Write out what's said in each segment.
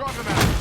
Drop him out.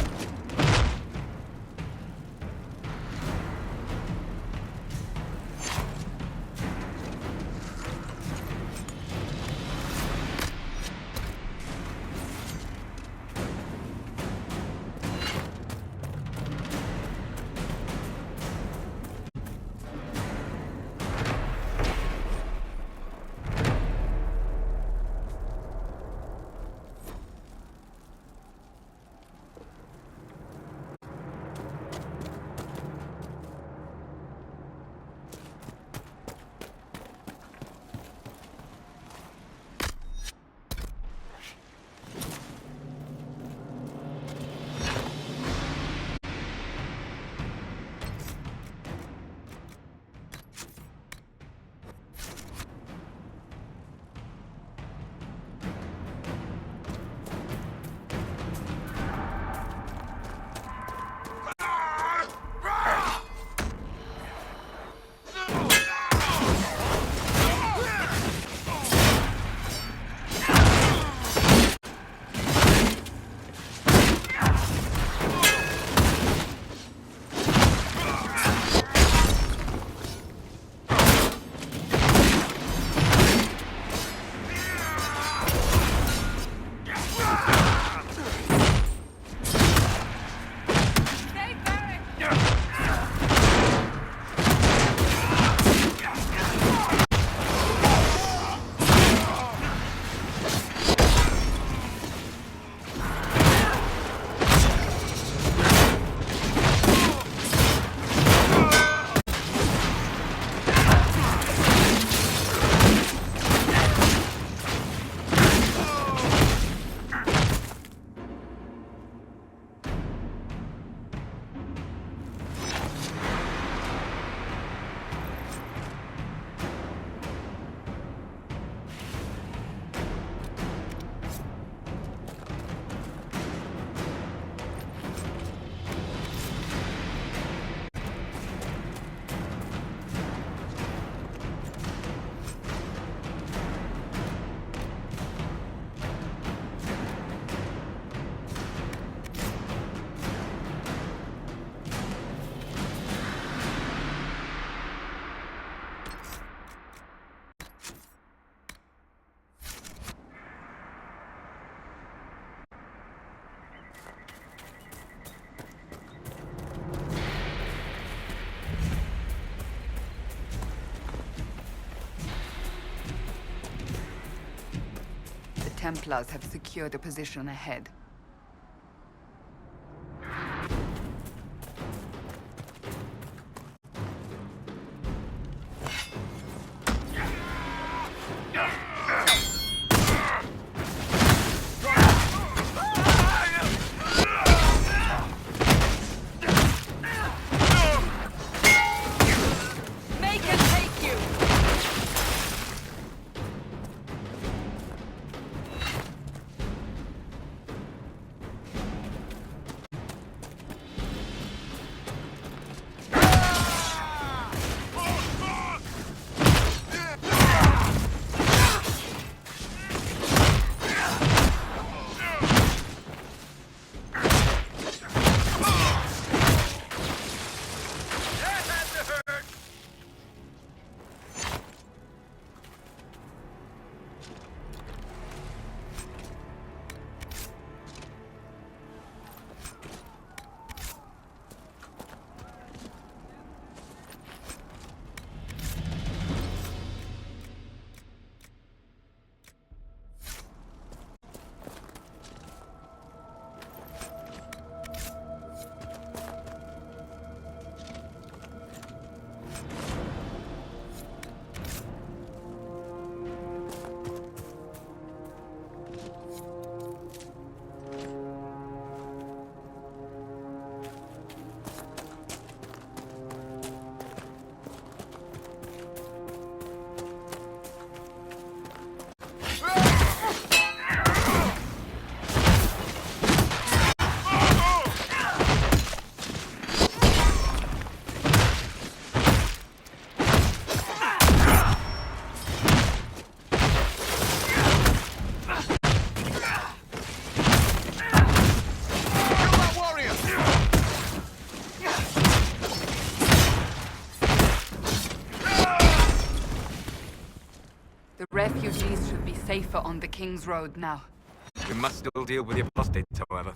Templars have secured a position ahead. These should be safer on the King's Road now. We must still deal with the apostates, however.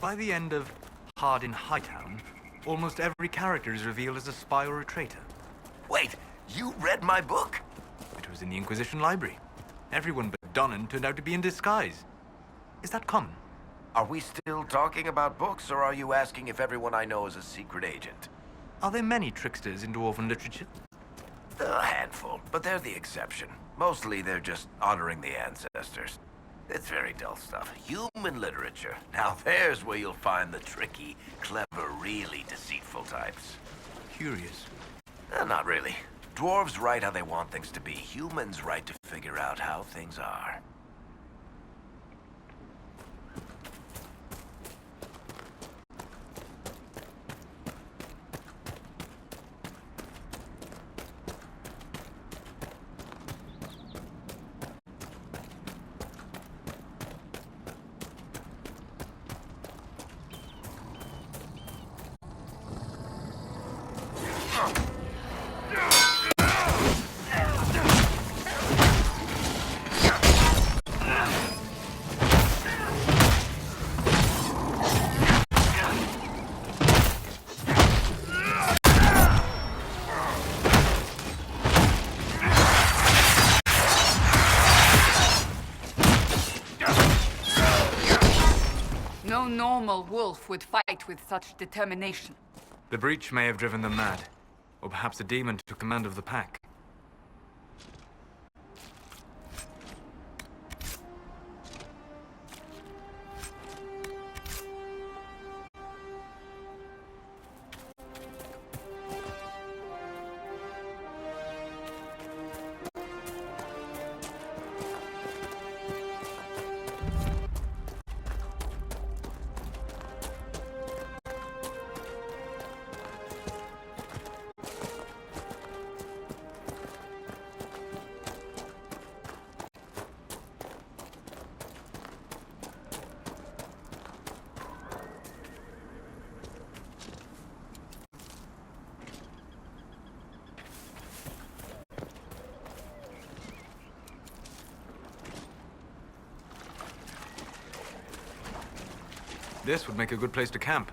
By the end of Hard in Hightown, almost every character is revealed as a spy or a traitor. Wait, you read my book? It was in the Inquisition library. Everyone but Donnan turned out to be in disguise. Is that common? Are we still talking about books, or are you asking if everyone I know is a secret agent? Are there many tricksters in dwarven literature? A handful, but they're the exception. Mostly they're just honoring the ancestors. It's very dull stuff. Human literature. Now there's where you'll find the tricky, clever, really deceitful types. Curious. Not really. Dwarves write how they want things to be. Humans write to figure out how things are. No normal wolf would fight with such determination. The breach may have driven them mad. Or perhaps a demon took command of the pack. This would make a good place to camp.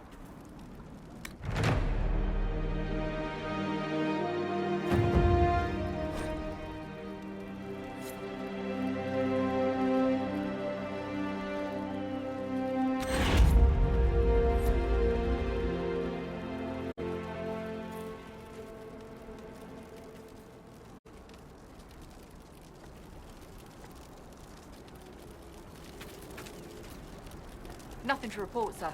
Nothing to report, sir.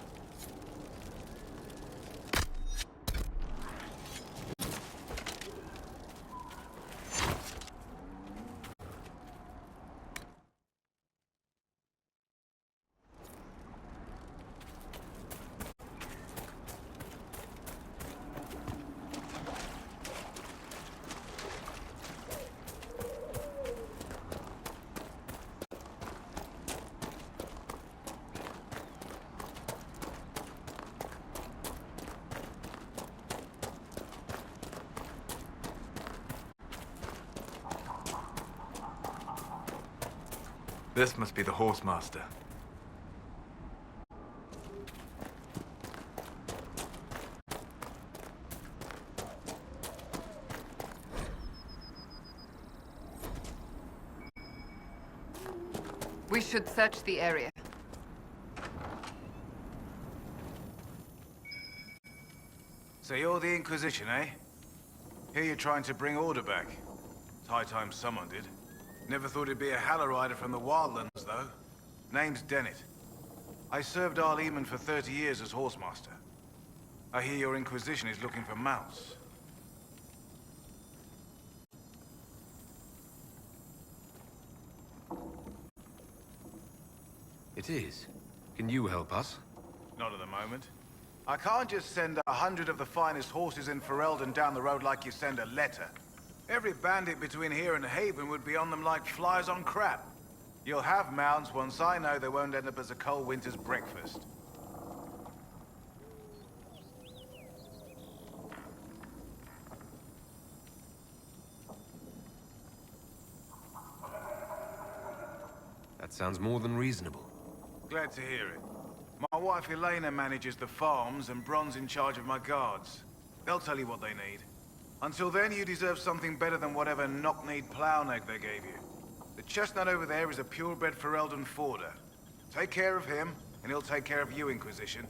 This must be the Horsemaster. We should search the area. So you're the Inquisition, eh? Here you're trying to bring order back. It's high time someone did. Never thought it'd be a Hallow-Rider from the Wildlands, though. Name's Dennett. I served Arleman for 30 years as Horsemaster. I hear your Inquisition is looking for mounts. It is. Can you help us? Not at the moment. I can't just send 100 of the finest horses in Ferelden down the road like you send a letter. Every bandit between here and Haven would be on them like flies on crap. You'll have mounts once I know they won't end up as a cold winter's breakfast. That sounds more than reasonable. Glad to hear it. My wife Elena manages the farms, and Bron's in charge of my guards. They'll tell you what they need. Until then, you deserve something better than whatever knock-kneed plow-neck they gave you. The chestnut over there is a purebred Ferelden Forder. Take care of him, and he'll take care of you, Inquisition.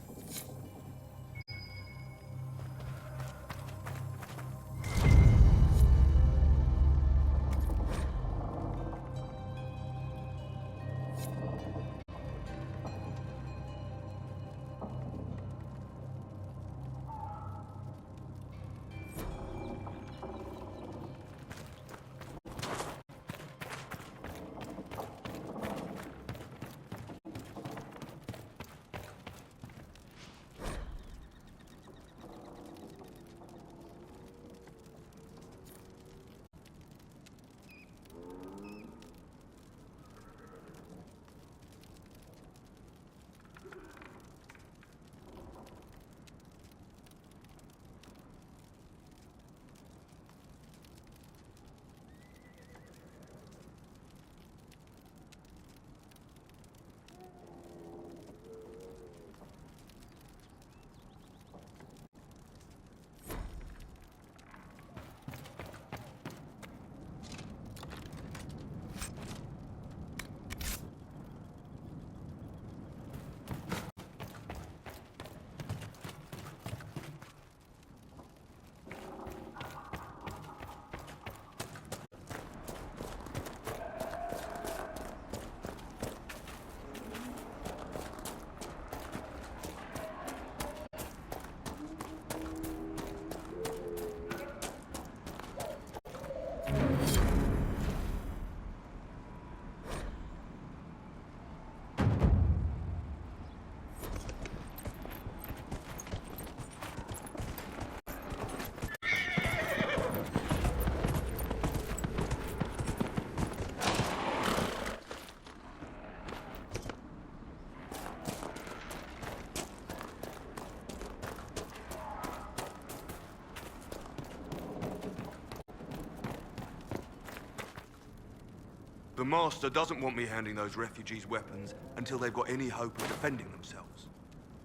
The Master doesn't want me handing those refugees weapons until they've got any hope of defending themselves.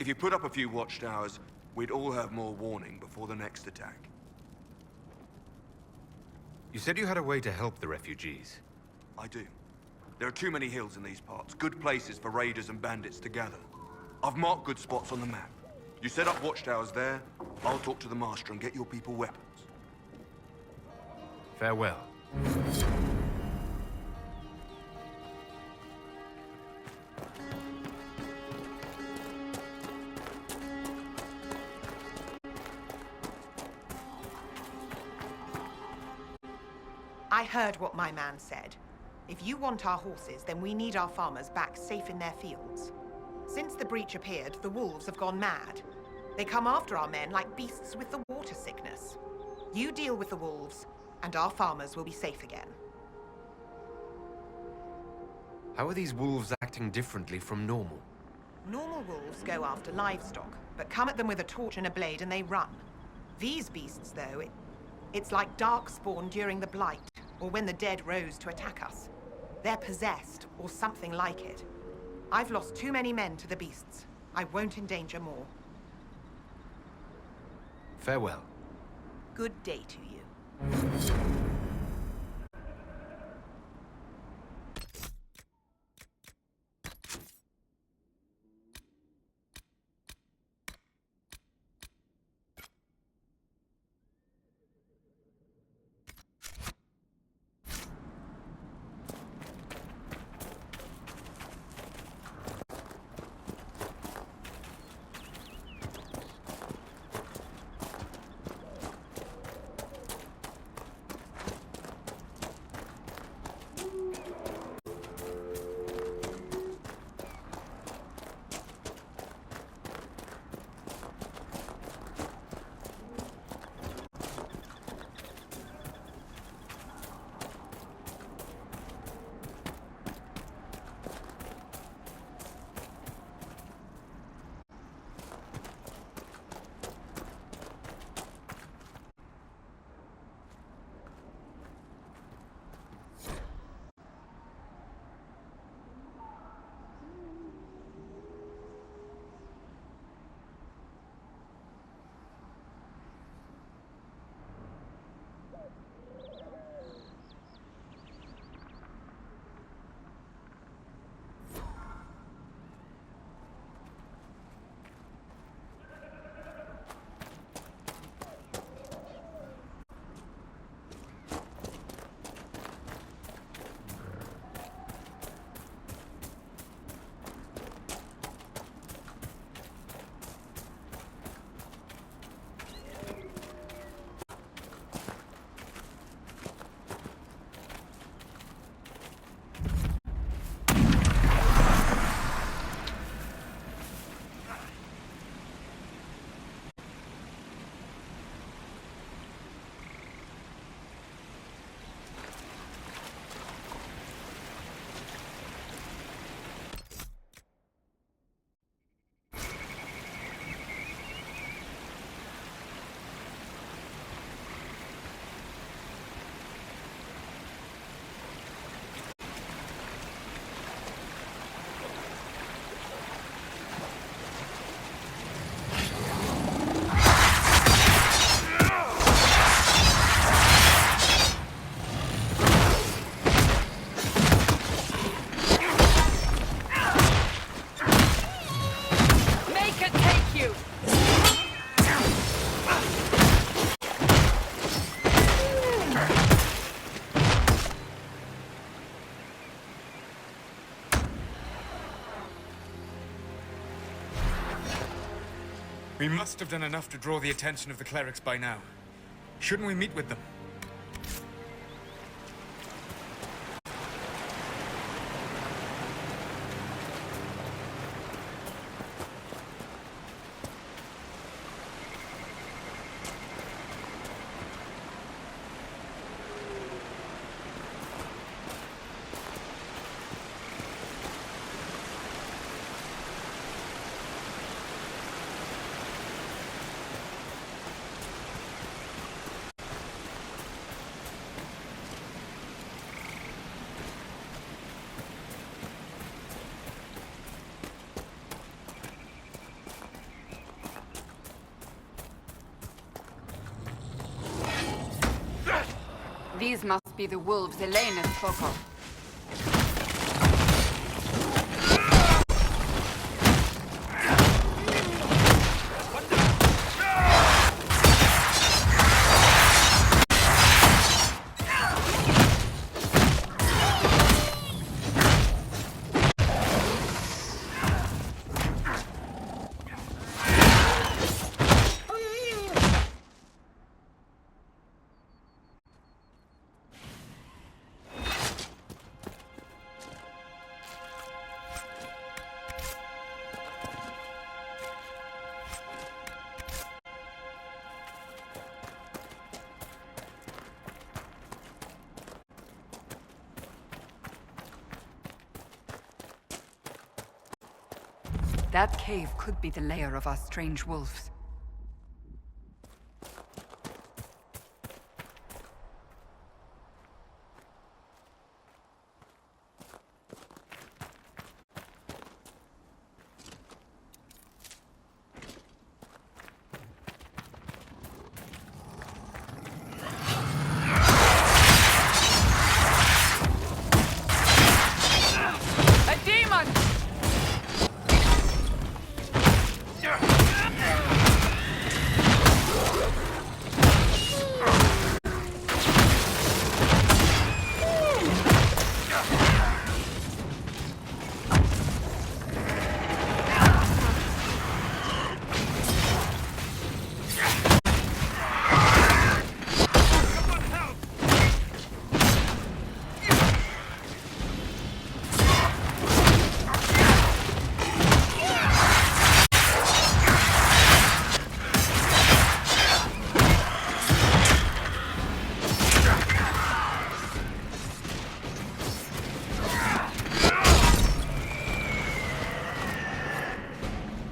If you put up a few watchtowers, we'd all have more warning before the next attack. You said you had a way to help the refugees. I do. There are too many hills in these parts, good places for raiders and bandits to gather. I've marked good spots on the map. You set up watchtowers there, I'll talk to the Master and get your people weapons. Farewell. I heard what my man said. If you want our horses, then we need our farmers back safe in their fields. Since the breach appeared, the wolves have gone mad. They come after our men like beasts with the water sickness. You deal with the wolves, and our farmers will be safe again. How are these wolves acting differently from normal? Normal wolves go after livestock, but come at them with a torch and a blade and they run. These beasts, though, it's like darkspawn during the Blight, or when the dead rose to attack us. They're possessed, or something like it. I've lost too many men to the beasts. I won't endanger more. Farewell. Good day to you. We must have done enough to draw the attention of the clerics by now. Shouldn't we meet with them? These must be the wolves Elena spoke of. That cave could be the lair of our strange wolves. A demon!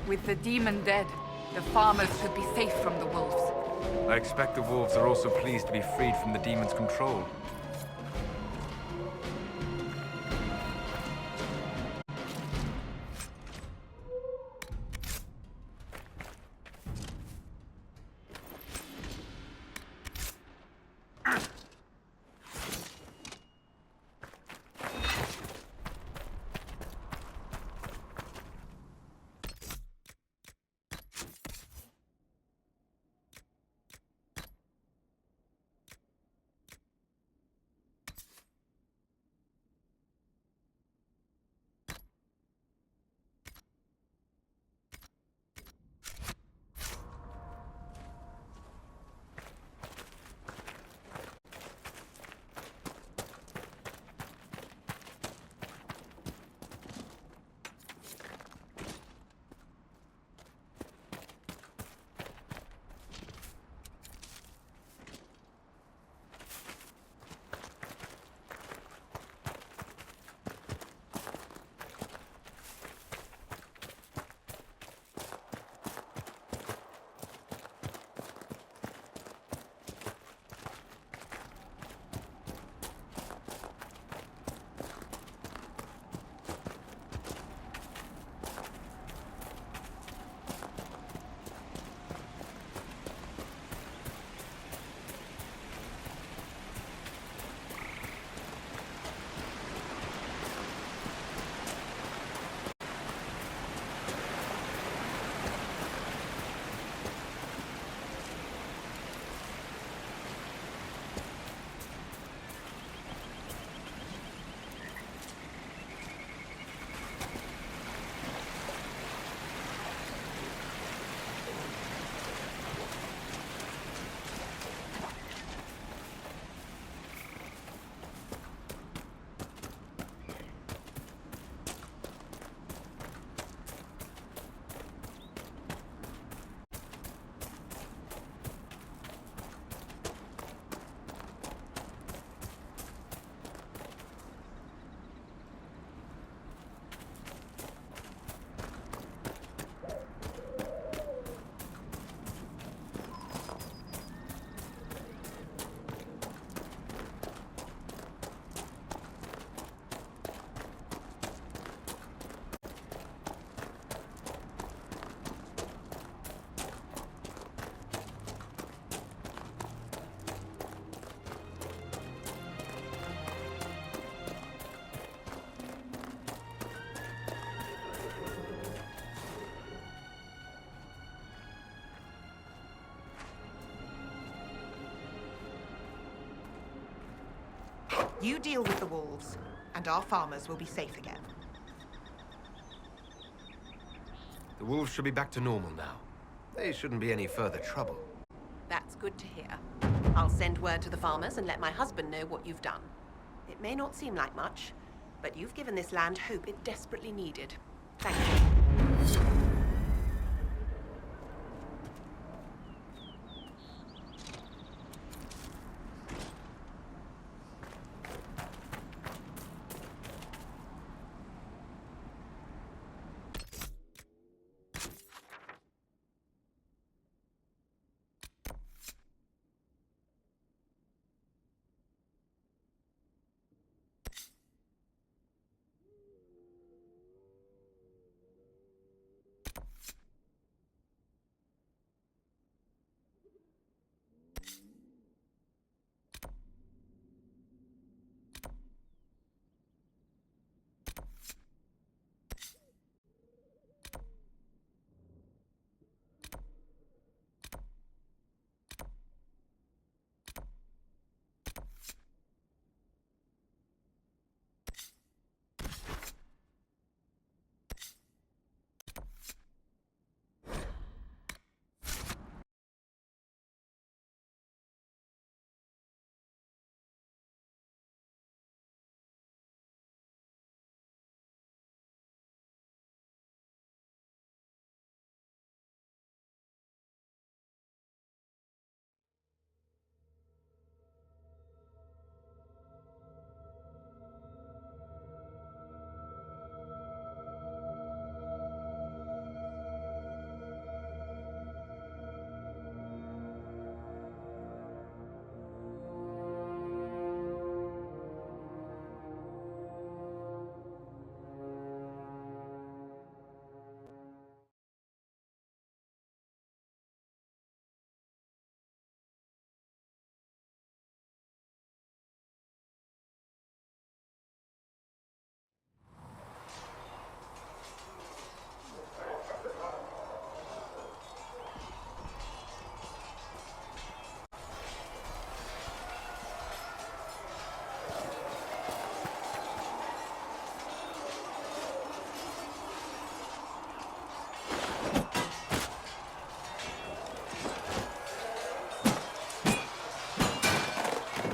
With the demon dead, the farmers should be safe from the wolves. I expect the wolves are also pleased to be freed from the demon's control. You deal with the wolves, and our farmers will be safe again. The wolves should be back to normal now. They shouldn't be any further trouble. That's good to hear. I'll send word to the farmers and let my husband know what you've done. It may not seem like much, but you've given this land hope it desperately needed. Thank you.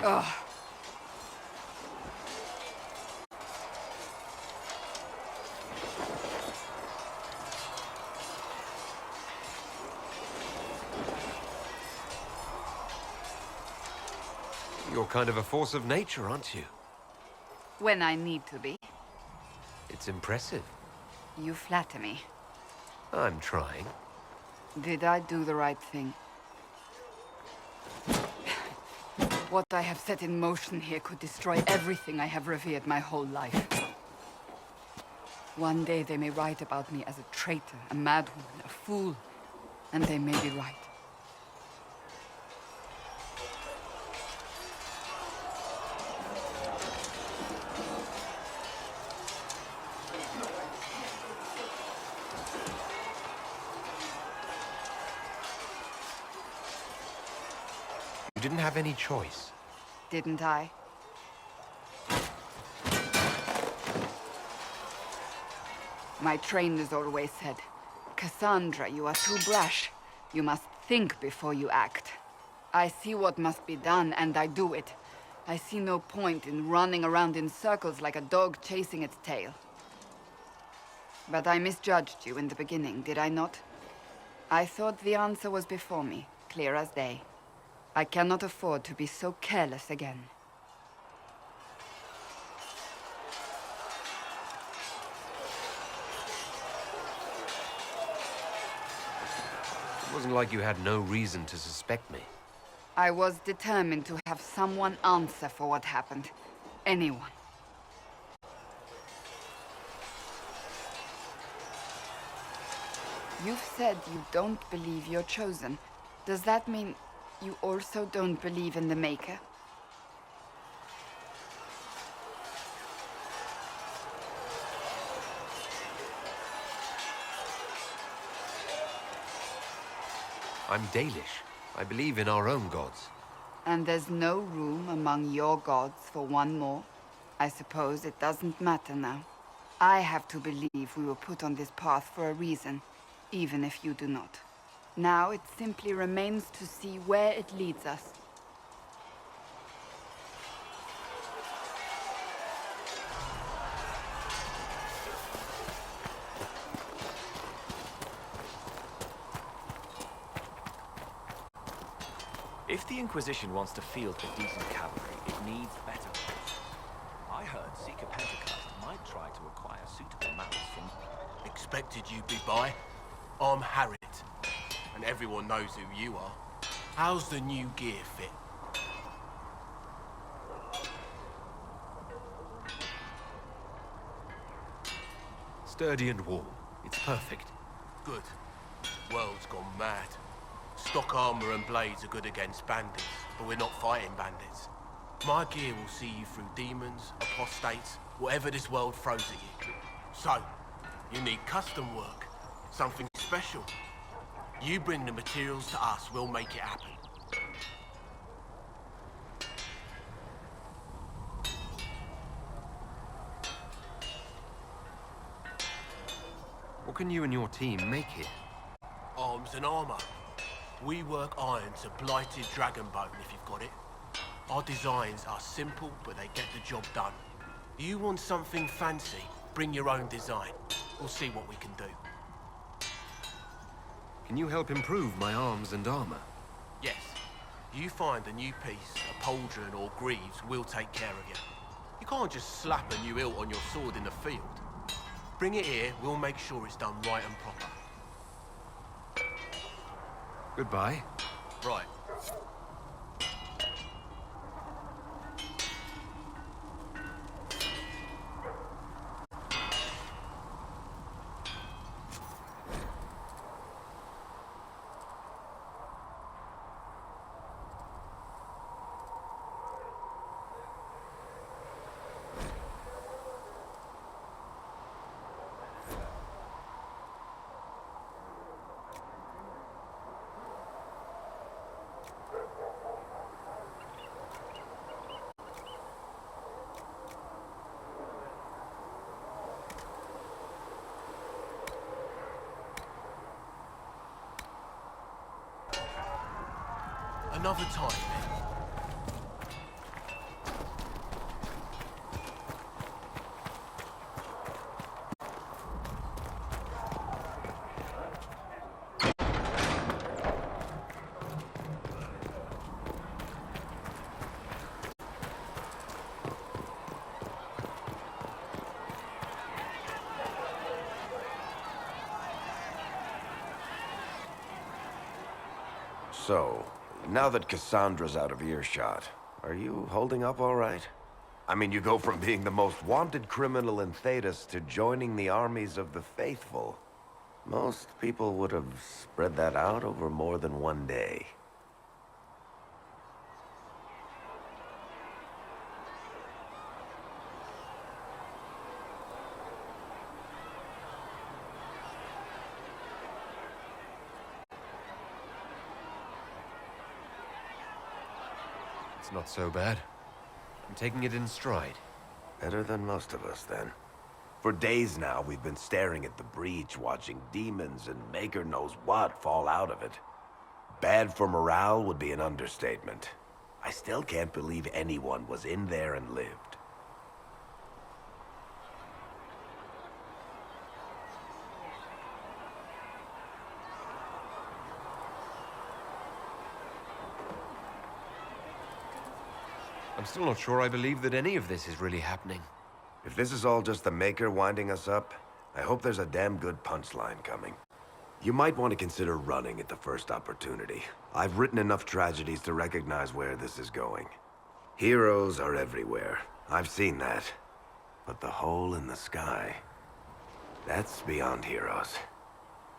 Ugh. You're kind of a force of nature, aren't you? When I need to be. It's impressive. You flatter me. I'm trying. Did I do the right thing? What I have set in motion here could destroy everything I have revered my whole life. One day they may write about me as a traitor, a madwoman, a fool, and they may be right. You didn't have any choice. Didn't I? My trainers always said, Cassandra, you are too brash. You must think before you act. I see what must be done, and I do it. I see no point in running around in circles like a dog chasing its tail. But I misjudged you in the beginning, did I not? I thought the answer was before me, clear as day. I cannot afford to be so careless again. It wasn't like you had no reason to suspect me. I was determined to have someone answer for what happened. Anyone. You've said you don't believe you're chosen. Does that mean you also don't believe in the Maker? I'm Dalish. I believe in our own gods. And there's no room among your gods for one more? I suppose it doesn't matter now. I have to believe we were put on this path for a reason, even if you do not. Now it simply remains to see where it leads us. If the Inquisition wants to field a decent cavalry, it needs better ones. I heard Seeker Pentecost might try to acquire suitable mounts from... Expected you'd be by. I'm Harriet, and everyone knows who you are. How's the new gear fit? Sturdy and warm. It's perfect. Good. World's gone mad. Stock armor and blades are good against bandits, but we're not fighting bandits. My gear will see you through demons, apostates, whatever this world throws at you. So, you need custom work, something special. You bring the materials to us, we'll make it happen. What can you and your team make here? Arms and armor. We work iron to blighted dragon bone if you've got it. Our designs are simple, but they get the job done. You want something fancy, bring your own design. We'll see what we can do. Can you help improve my arms and armor? Yes. You find a new piece, a pauldron or greaves, we'll take care of you. You can't just slap a new hilt on your sword in the field. Bring it here, we'll make sure it's done right and proper. Goodbye. Right. Another time, then. So, now that Cassandra's out of earshot, are you holding up all right? I mean, you go from being the most wanted criminal in Thedas to joining the armies of the faithful. Most people would have spread that out over more than one day. It's not so bad. I'm taking it in stride. Better than most of us, then. For days now, we've been staring at the breach, watching demons and Maker knows what fall out of it. Bad for morale would be an understatement. I still can't believe anyone was in there and lived. I'm still not sure I believe that any of this is really happening. If this is all just the Maker winding us up, I hope there's a damn good punchline coming. You might want to consider running at the first opportunity. I've written enough tragedies to recognize where this is going. Heroes are everywhere. I've seen that. But the hole in the sky, that's beyond heroes.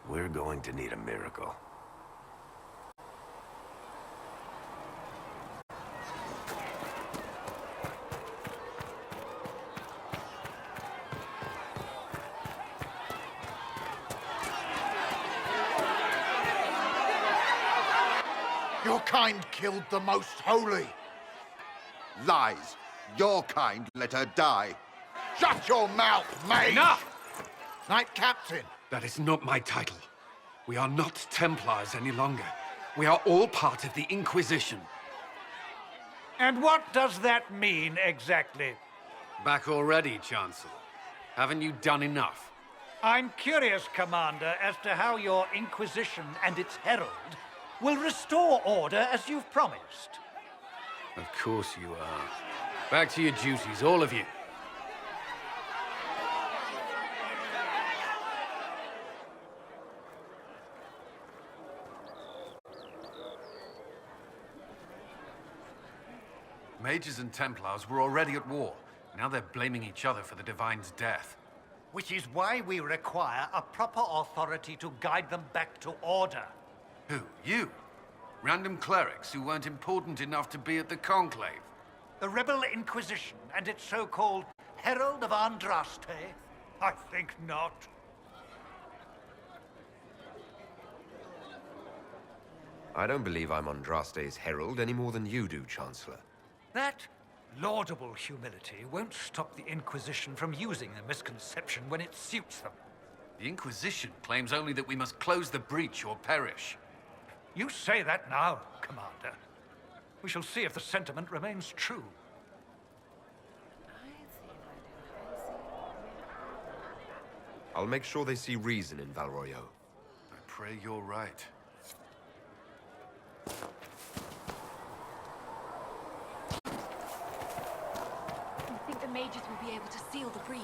We're going to need a miracle. Your kind killed the most holy. Lies. Your kind let her die. Shut your mouth, mate! Enough! Knight Captain. That is not my title. We are not Templars any longer. We are all part of the Inquisition. And what does that mean, exactly? Back already, Chancellor. Haven't you done enough? I'm curious, Commander, as to how your Inquisition and its herald will restore order as you've promised. Of course you are. Back to your duties, all of you. Mages and Templars were already at war. Now they're blaming each other for the Divine's death. Which is why we require a proper authority to guide them back to order. Who? You? Random clerics who weren't important enough to be at the Conclave? The Rebel Inquisition and its so-called Herald of Andraste? I think not. I don't believe I'm Andraste's herald any more than you do, Chancellor. That laudable humility won't stop the Inquisition from using a misconception when it suits them. The Inquisition claims only that we must close the breach or perish. You say that now, Commander. We shall see if the sentiment remains true. I'll make sure they see reason in Valroyo. I pray you're right. You think the mages will be able to seal the breach?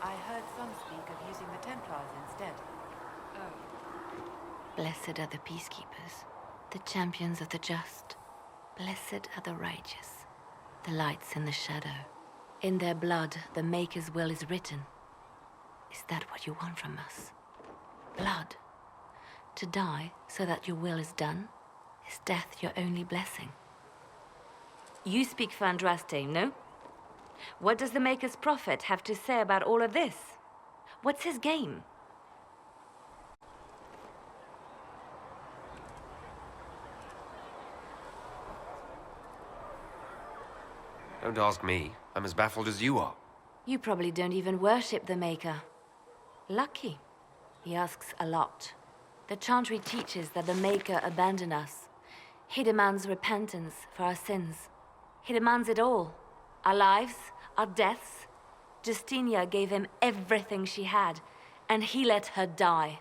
I heard some speak of using the Templars instead. Blessed are the peacekeepers, the champions of the just. Blessed are the righteous, the lights in the shadow. In their blood, the Maker's will is written. Is that what you want from us? Blood? To die so that your will is done? Is death your only blessing? You speak for Andraste, no? What does the Maker's prophet have to say about all of this? What's his game? Don't ask me. I'm as baffled as you are. You probably don't even worship the Maker. Lucky. He asks a lot. The Chantry teaches that the Maker abandoned us. He demands repentance for our sins. He demands it all. Our lives, our deaths. Justinia gave him everything she had, and he let her die.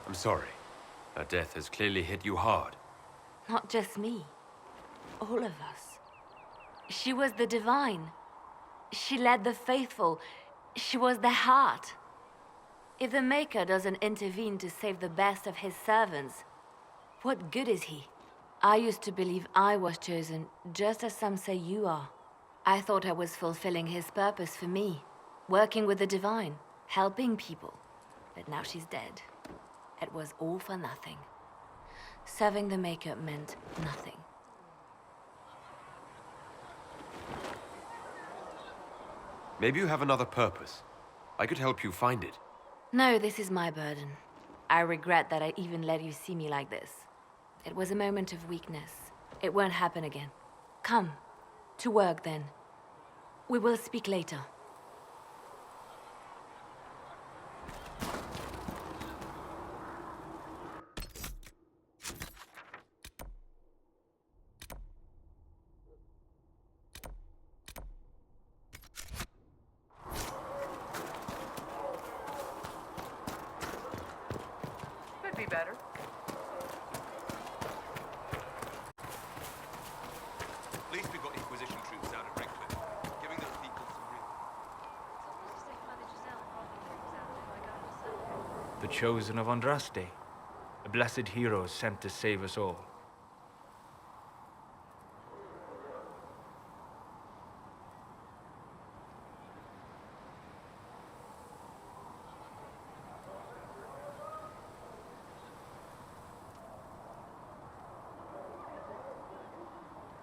I'm sorry. Her death has clearly hit you hard. Not just me. All of us. She was the Divine. She led the faithful. She was their heart. If the Maker doesn't intervene to save the best of his servants, what good is he? I used to believe I was chosen, just as some say you are. I thought I was fulfilling his purpose for me, working with the Divine, helping people. But now she's dead. It was all for nothing. Serving the Maker meant nothing. Maybe you have another purpose. I could help you find it. No, this is my burden. I regret that I even let you see me like this. It was a moment of weakness. It won't happen again. Come. To work, then. We will speak later. Could be better. At least we've got Inquisition troops out at Redcliffe, giving those people some real... The chosen of Andraste, a blessed hero sent to save us all.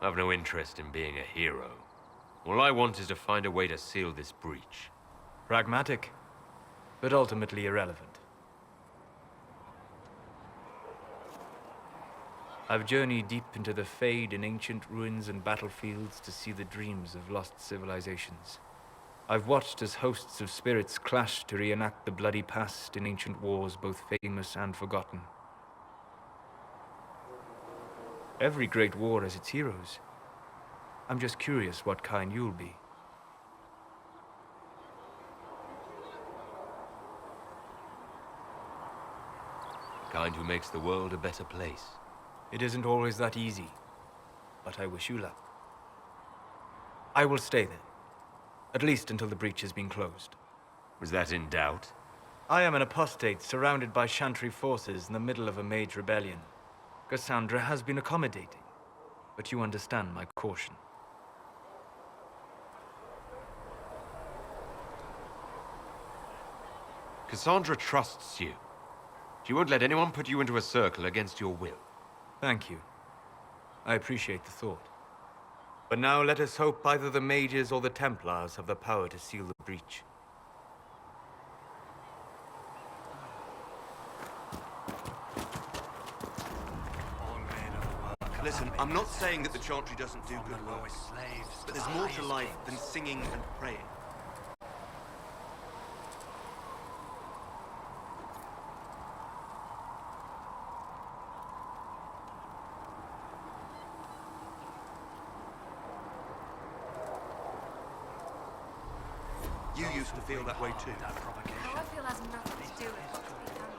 I've no interest in being a hero. All I want is to find a way to seal this breach. Pragmatic. but ultimately irrelevant. I've journeyed deep into the Fade in ancient ruins and battlefields to see the dreams of lost civilizations. I've watched as hosts of spirits clash to reenact the bloody past in ancient wars, both famous and forgotten. Every great war has its heroes. I'm just curious what kind you'll be. The kind who makes the world a better place. It isn't always that easy, but I wish you luck. I will stay then. At least until the breach has been closed. Was that in doubt? I am an apostate surrounded by Chantry forces in the middle of a mage rebellion. Cassandra has been accommodating, but you understand my caution. Cassandra trusts you. She won't let anyone put you into a circle against your will. Thank you. I appreciate the thought. But now let us hope either the mages or the Templars have the power to seal the breach. Listen, I'm not saying that the Chantry doesn't do good work, but there's more to life than singing and praying. You used to feel that way too. How I feel has nothing to do with what's being done.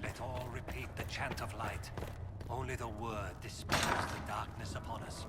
Let all repeat the chant of light. Only the word dispels the darkness upon us.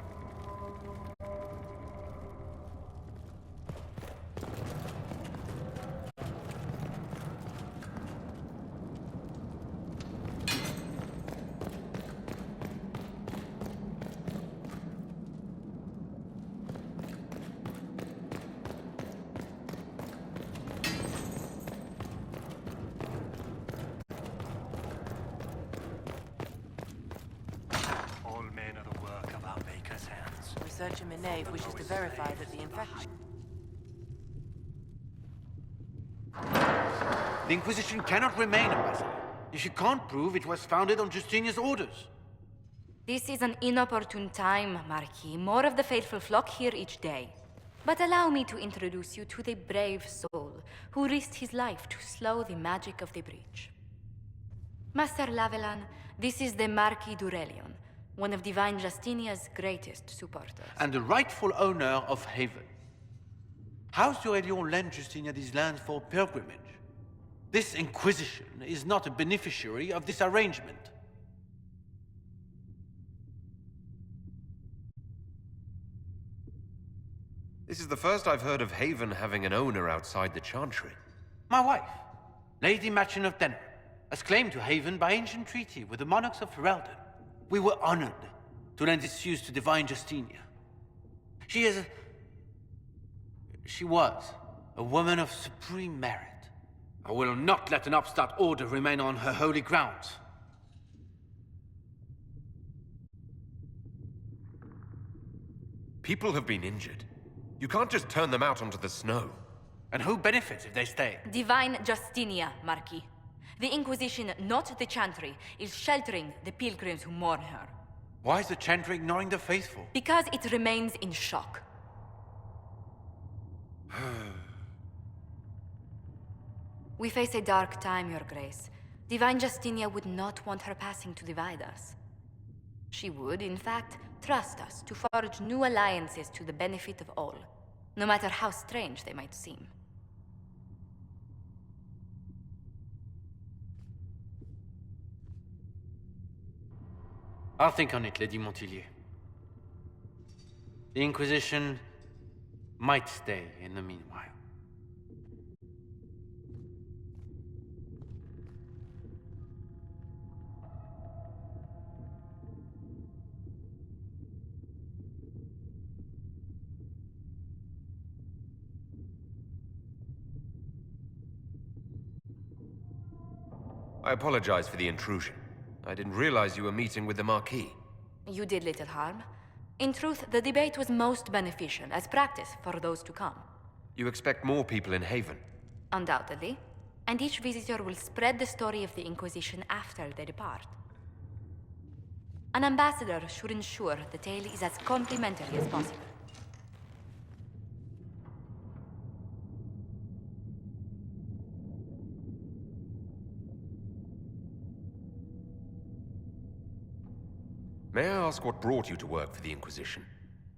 Researcher Minave wishes to verify that the infection... The Inquisition cannot remain, Ambassador, if you can't prove it was founded on Justinian's orders. This is an inopportune time, Marquis. More of the faithful flock here each day. But allow me to introduce you to the brave soul who risked his life to slow the magic of the breach. Master Lavelan, this is the Marquis d'Aurelion, one of Divine Justinia's greatest supporters. And the rightful owner of Haven. House d'Aurelion lent Justinia these lands for pilgrimage. This Inquisition is not a beneficiary of this arrangement. This is the first I've heard of Haven having an owner outside the Chantry. My wife, Lady Machin of Denner, has claimed to Haven by ancient treaty with the monarchs of Ferelden. We were honored to lend its use to Divine Justinia. She was a woman of supreme merit. I will not let an upstart order remain on her holy grounds. People have been injured. You can't just turn them out onto the snow. And who benefits if they stay? Divine Justinia, Marquis. The Inquisition, not the Chantry, is sheltering the pilgrims who mourn her. Why is the Chantry ignoring the faithful? Because it remains in shock. We face a dark time, Your Grace. Divine Justinia would not want her passing to divide us. She would, in fact, trust us to forge new alliances to the benefit of all, no matter how strange they might seem. I'll think on it, Lady Montillier. The Inquisition might stay in the meanwhile. I apologize for the intrusion. I didn't realize you were meeting with the Marquis. You did little harm. In truth, the debate was most beneficial as practice for those to come. You expect more people in Haven? Undoubtedly. And each visitor will spread the story of the Inquisition after they depart. An ambassador should ensure the tale is as complimentary as possible. May I ask what brought you to work for the Inquisition?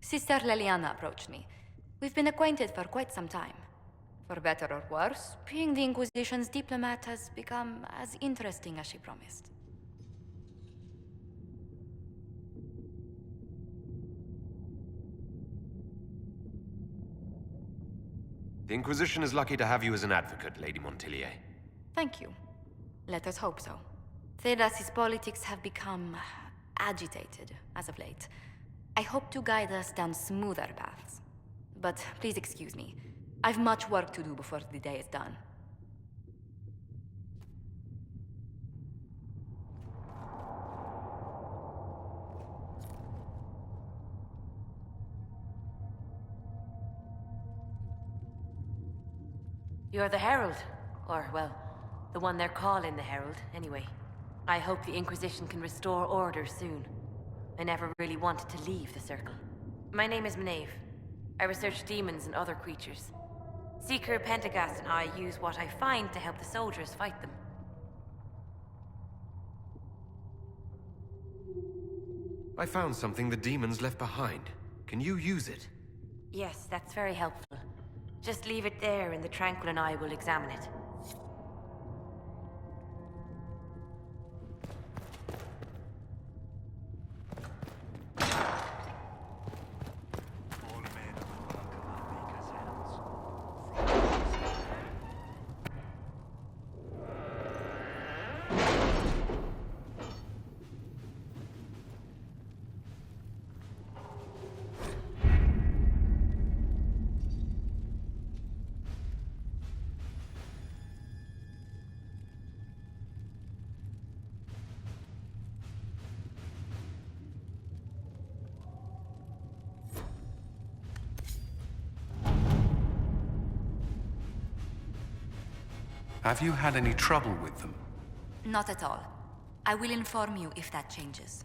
Sister Leliana approached me. We've been acquainted for quite some time. For better or worse, being the Inquisition's diplomat has become as interesting as she promised. The Inquisition is lucky to have you as an advocate, Lady Montillier. Thank you. Let us hope so. Thedas's politics have become agitated as of late. I hope to guide us down smoother paths. But please excuse me. I've much work to do before the day is done. You're the Herald. Or, well, the one they're calling the Herald, anyway. I hope the Inquisition can restore order soon. I never really wanted to leave the Circle. My name is Maeve. I research demons and other creatures. Seeker Pentagast and I use what I find to help the soldiers fight them. I found something the demons left behind. Can you use it? Yes, that's very helpful. Just leave it there and the Tranquil and I will examine it. Have you had any trouble with them? Not at all. I will inform you if that changes.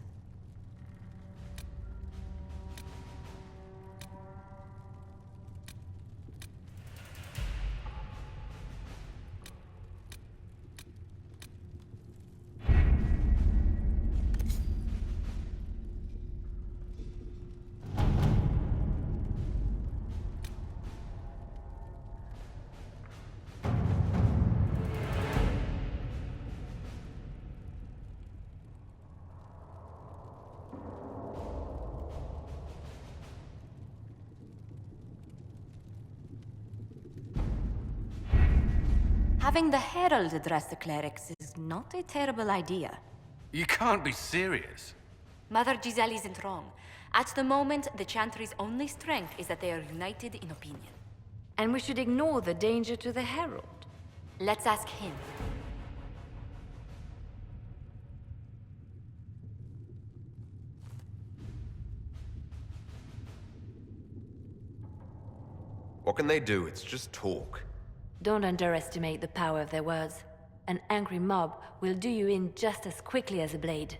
Having the Herald address the clerics is not a terrible idea. You can't be serious. Mother Giselle isn't wrong. At the moment, the Chantry's only strength is that they are united in opinion. And we should ignore the danger to the Herald. Let's ask him. What can they do? It's just talk. Don't underestimate the power of their words. An angry mob will do you in just as quickly as a blade.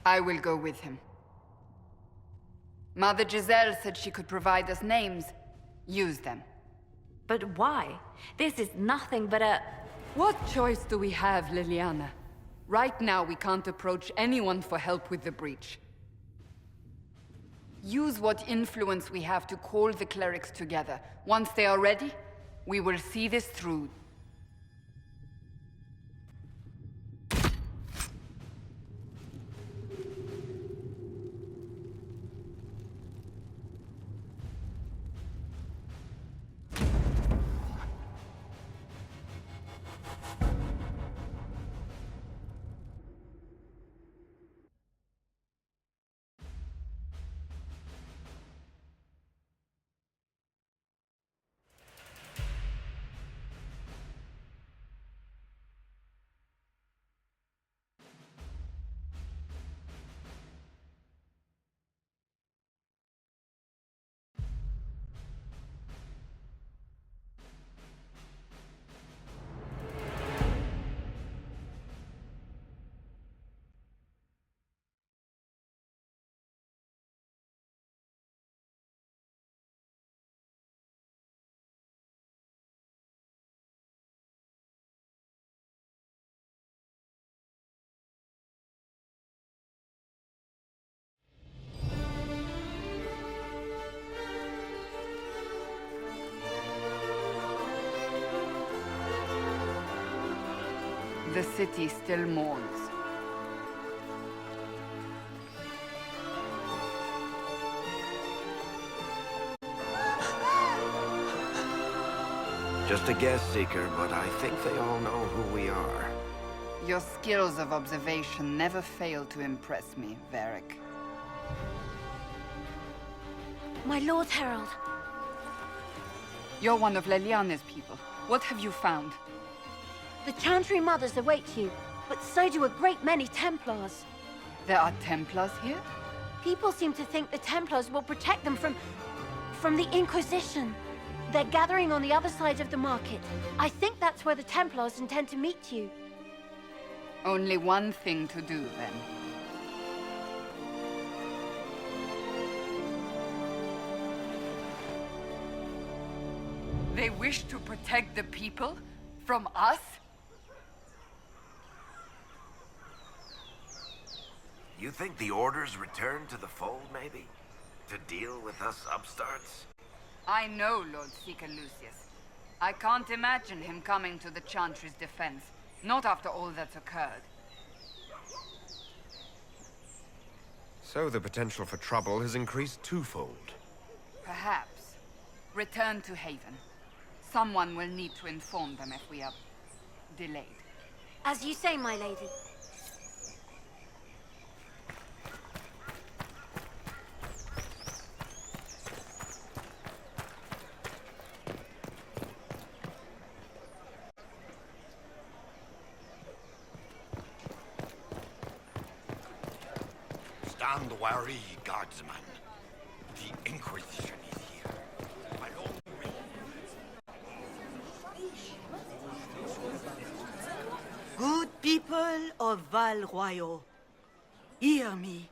I will go with him. Mother Giselle said she could provide us names. Use them. But why? This is nothing but a... What choice do we have, Liliana? Right now, we can't approach anyone for help with the breach. Use what influence we have to call the clerics together. Once they are ready, we will see this through. The city still mourns. Just a guess, Seeker, but I think they all know who we are. Your skills of observation never fail to impress me, Varric. My Lord Herald. You're one of Leliana's people. What have you found? The Chantry Mothers await you, but so do a great many Templars. There are Templars here? People seem to think the Templars will protect them from the Inquisition. They're gathering on the other side of the market. I think that's where the Templars intend to meet you. Only one thing to do, then. They wish to protect the people? From us? You think the Order's return to the fold, maybe? To deal with us upstarts? I know Lord Seeker Lucius. I can't imagine him coming to the Chantry's defense. Not after all that's occurred. So the potential for trouble has increased twofold. Perhaps. Return to Haven. Someone will need to inform them if we are delayed. As you say, my lady. Stand wary, guardsman. The Inquisition is here. By all Good people of Val Royal, hear me.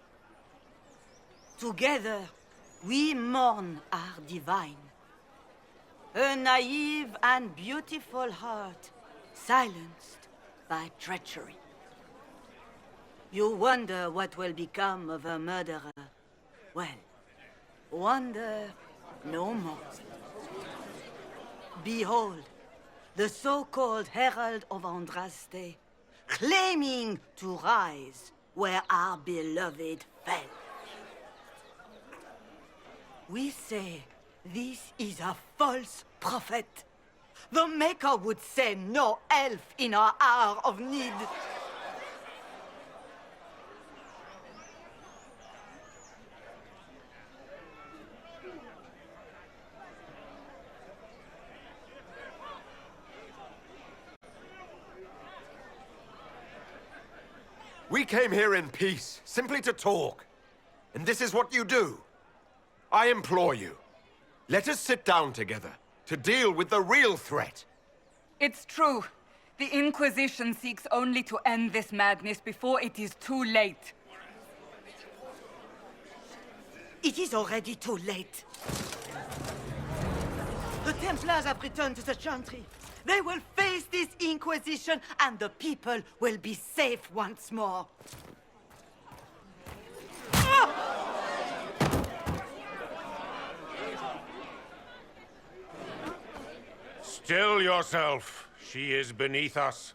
Together, we mourn our divine. A naive and beautiful heart, silenced by treachery. You wonder what will become of a murderer. Well, wonder no more. Behold, the so-called Herald of Andraste, claiming to rise where our beloved fell. We say this is a false prophet. The Maker would send no elf in our hour of need. We came here in peace, simply to talk. And this is what you do. I implore you, let us sit down together to deal with the real threat. It's true. The Inquisition seeks only to end this madness before it is too late. It is already too late. The Templars have returned to the Chantry. They will face this Inquisition, and the people will be safe once more. Still yourself. She is beneath us.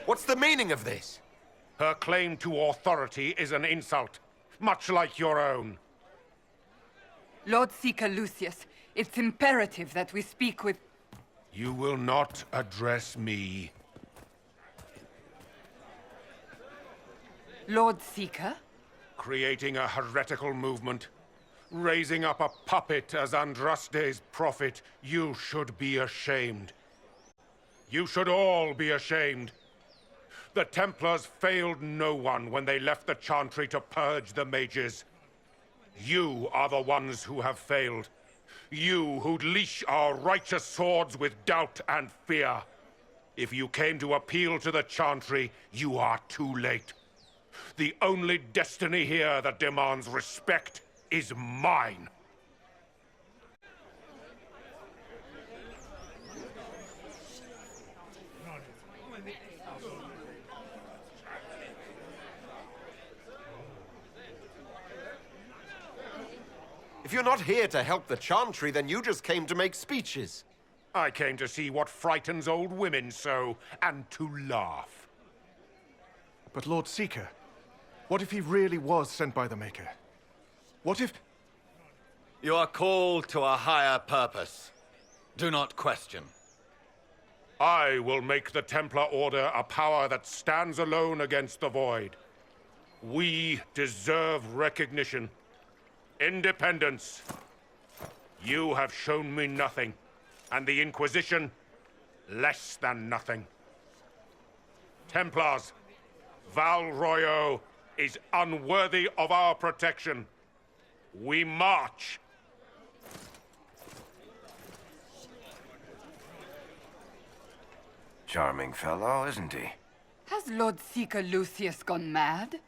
What's the meaning of this? Her claim to authority is an insult, much like your own. Lord Seeker Lucius, it's imperative that we speak with... You will not address me. Lord Seeker? Creating a heretical movement. Raising up a puppet as Andraste's prophet. You should be ashamed. You should all be ashamed. The Templars failed no one when they left the Chantry to purge the mages. You are the ones who have failed. You who'd leash our righteous swords with doubt and fear. If you came to appeal to the Chantry, you are too late. The only destiny here that demands respect is mine. If you're not here to help the Chantry, then you just came to make speeches. I came to see what frightens old women so, and to laugh. But Lord Seeker, what if he really was sent by the Maker? What if... You are called to a higher purpose. Do not question. I will make the Templar Order a power that stands alone against the Void. We deserve recognition. Independence. You have shown me nothing, and the Inquisition, less than nothing. Templars, Val Royo is unworthy of our protection. We march. Charming fellow, isn't he? Has Lord Seeker Lucius gone mad?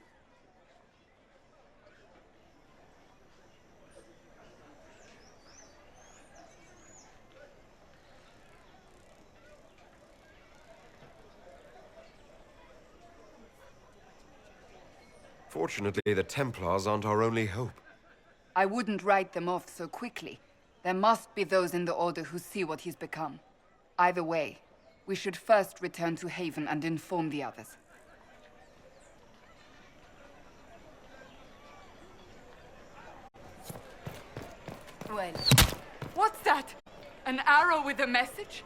Fortunately, the Templars aren't our only hope. I wouldn't write them off so quickly. There must be those in the Order who see what he's become. Either way, we should first return to Haven and inform the others. Well, what's that? An arrow with a message?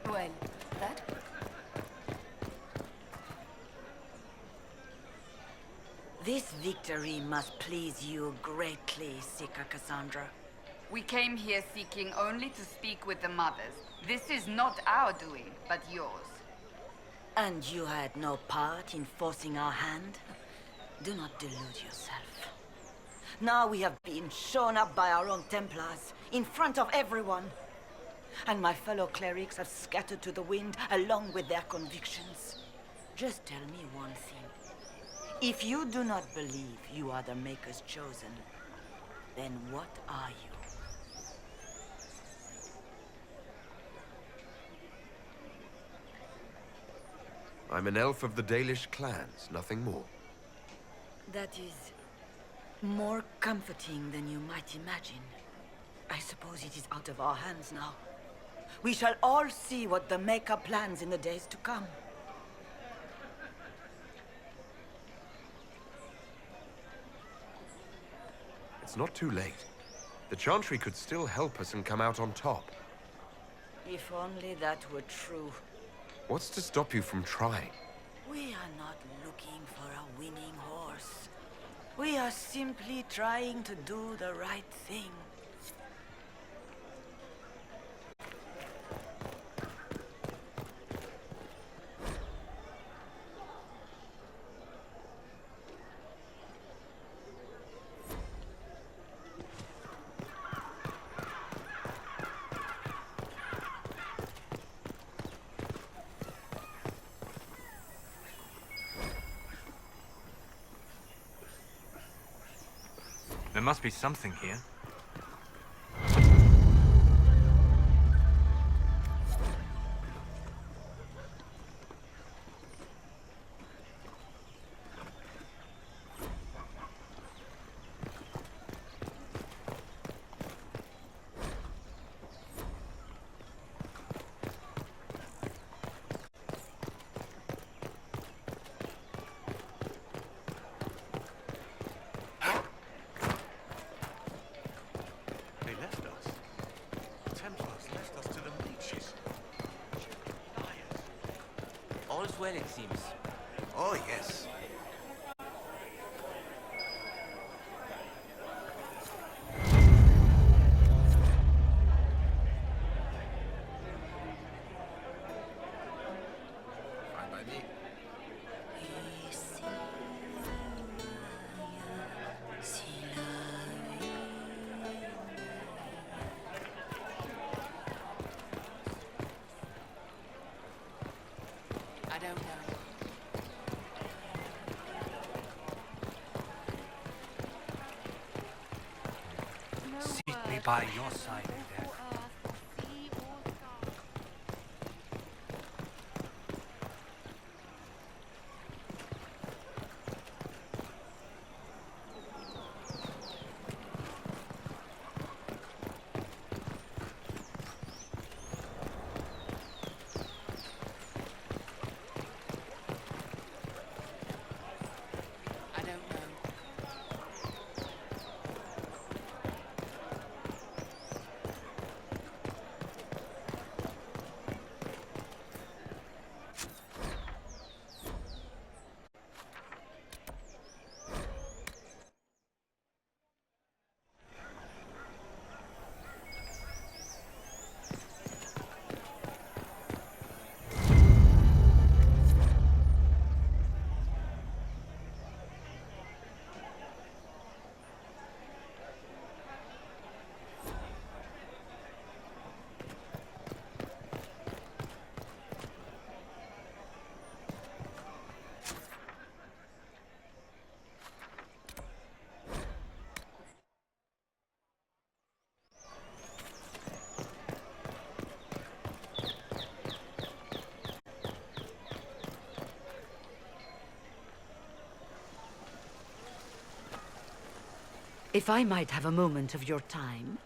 Well, that... This victory must please you greatly, Seeker Cassandra. We came here seeking only to speak with the mothers. This is not our doing, but yours. And you had no part in forcing our hand? Do not delude yourself. Now we have been shown up by our own Templars, in front of everyone. And my fellow clerics have scattered to the wind along with their convictions. Just tell me one thing. If you do not believe you are the Maker's chosen, then what are you? I'm an elf of the Dalish clans, nothing more. That is more comforting than you might imagine. I suppose it is out of our hands now. We shall all see what the Maker plans in the days to come. It's not too late. The Chantry could still help us and come out on top. If only that were true. What's to stop you from trying? We are not looking for a winning horse. We are simply trying to do the right thing. There must be something here. All's well, it seems. Oh, yes. by your side in death. If I might have a moment of your time.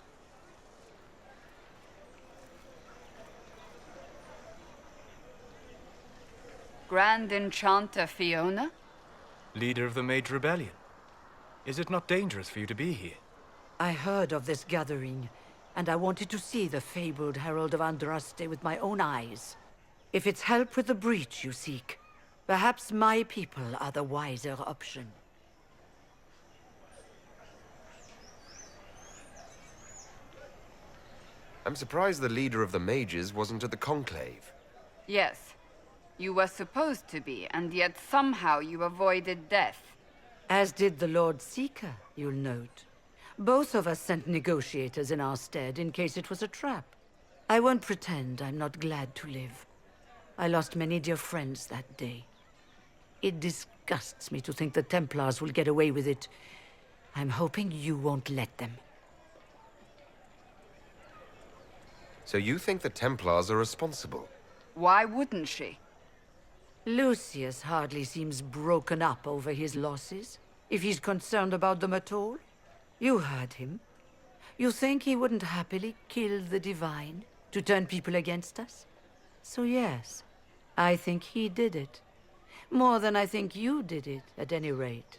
Grand Enchanter Fiona? Leader of the Mage Rebellion. Is it not dangerous for you to be here? I heard of this gathering, and I wanted to see the fabled Herald of Andraste with my own eyes. If it's help with the breach you seek, perhaps my people are the wiser option. I'm surprised the leader of the mages wasn't at the conclave. Yes. You were supposed to be, and yet somehow you avoided death. As did the Lord Seeker, you'll note. Both of us sent negotiators in our stead in case it was a trap. I won't pretend I'm not glad to live. I lost many dear friends that day. It disgusts me to think the Templars will get away with it. I'm hoping you won't let them. So you think the Templars are responsible? Why wouldn't she? Lucius hardly seems broken up over his losses, if he's concerned about them at all. You heard him. You think he wouldn't happily kill the Divine to turn people against us? So yes, I think he did it. More than I think you did it, at any rate.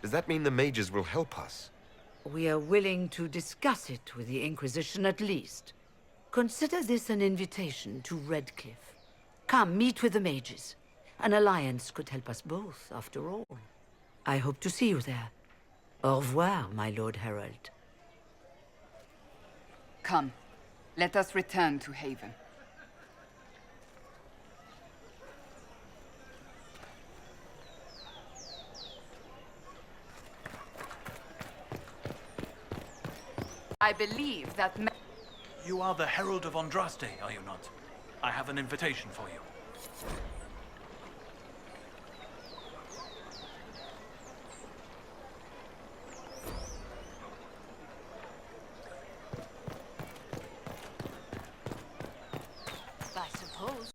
Does that mean the mages will help us? We are willing to discuss it with the Inquisition at least. Consider this an invitation to Redcliffe. Come, meet with the mages. An alliance could help us both, after all. I hope to see you there. Au revoir, my Lord Herald. Come, let us return to Haven. I believe that... You are the Herald of Andraste, are you not? I have an invitation for you. I suppose.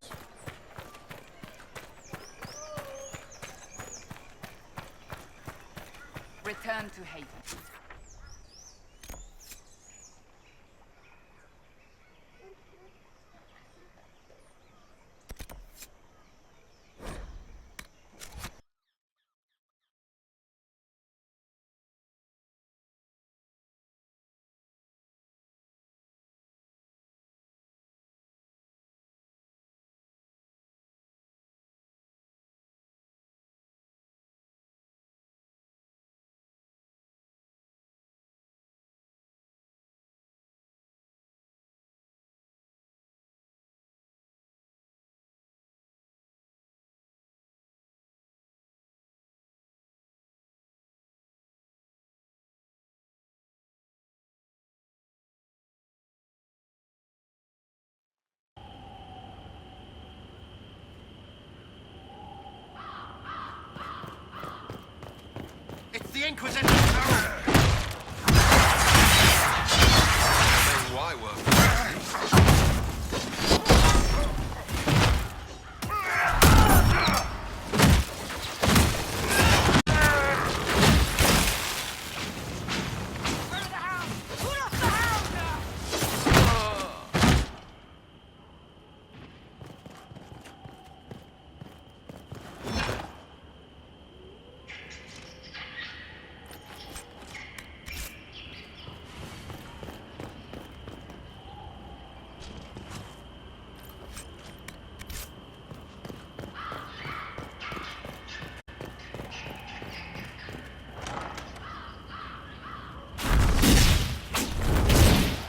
Return to Haven. the Inquisition! Why work?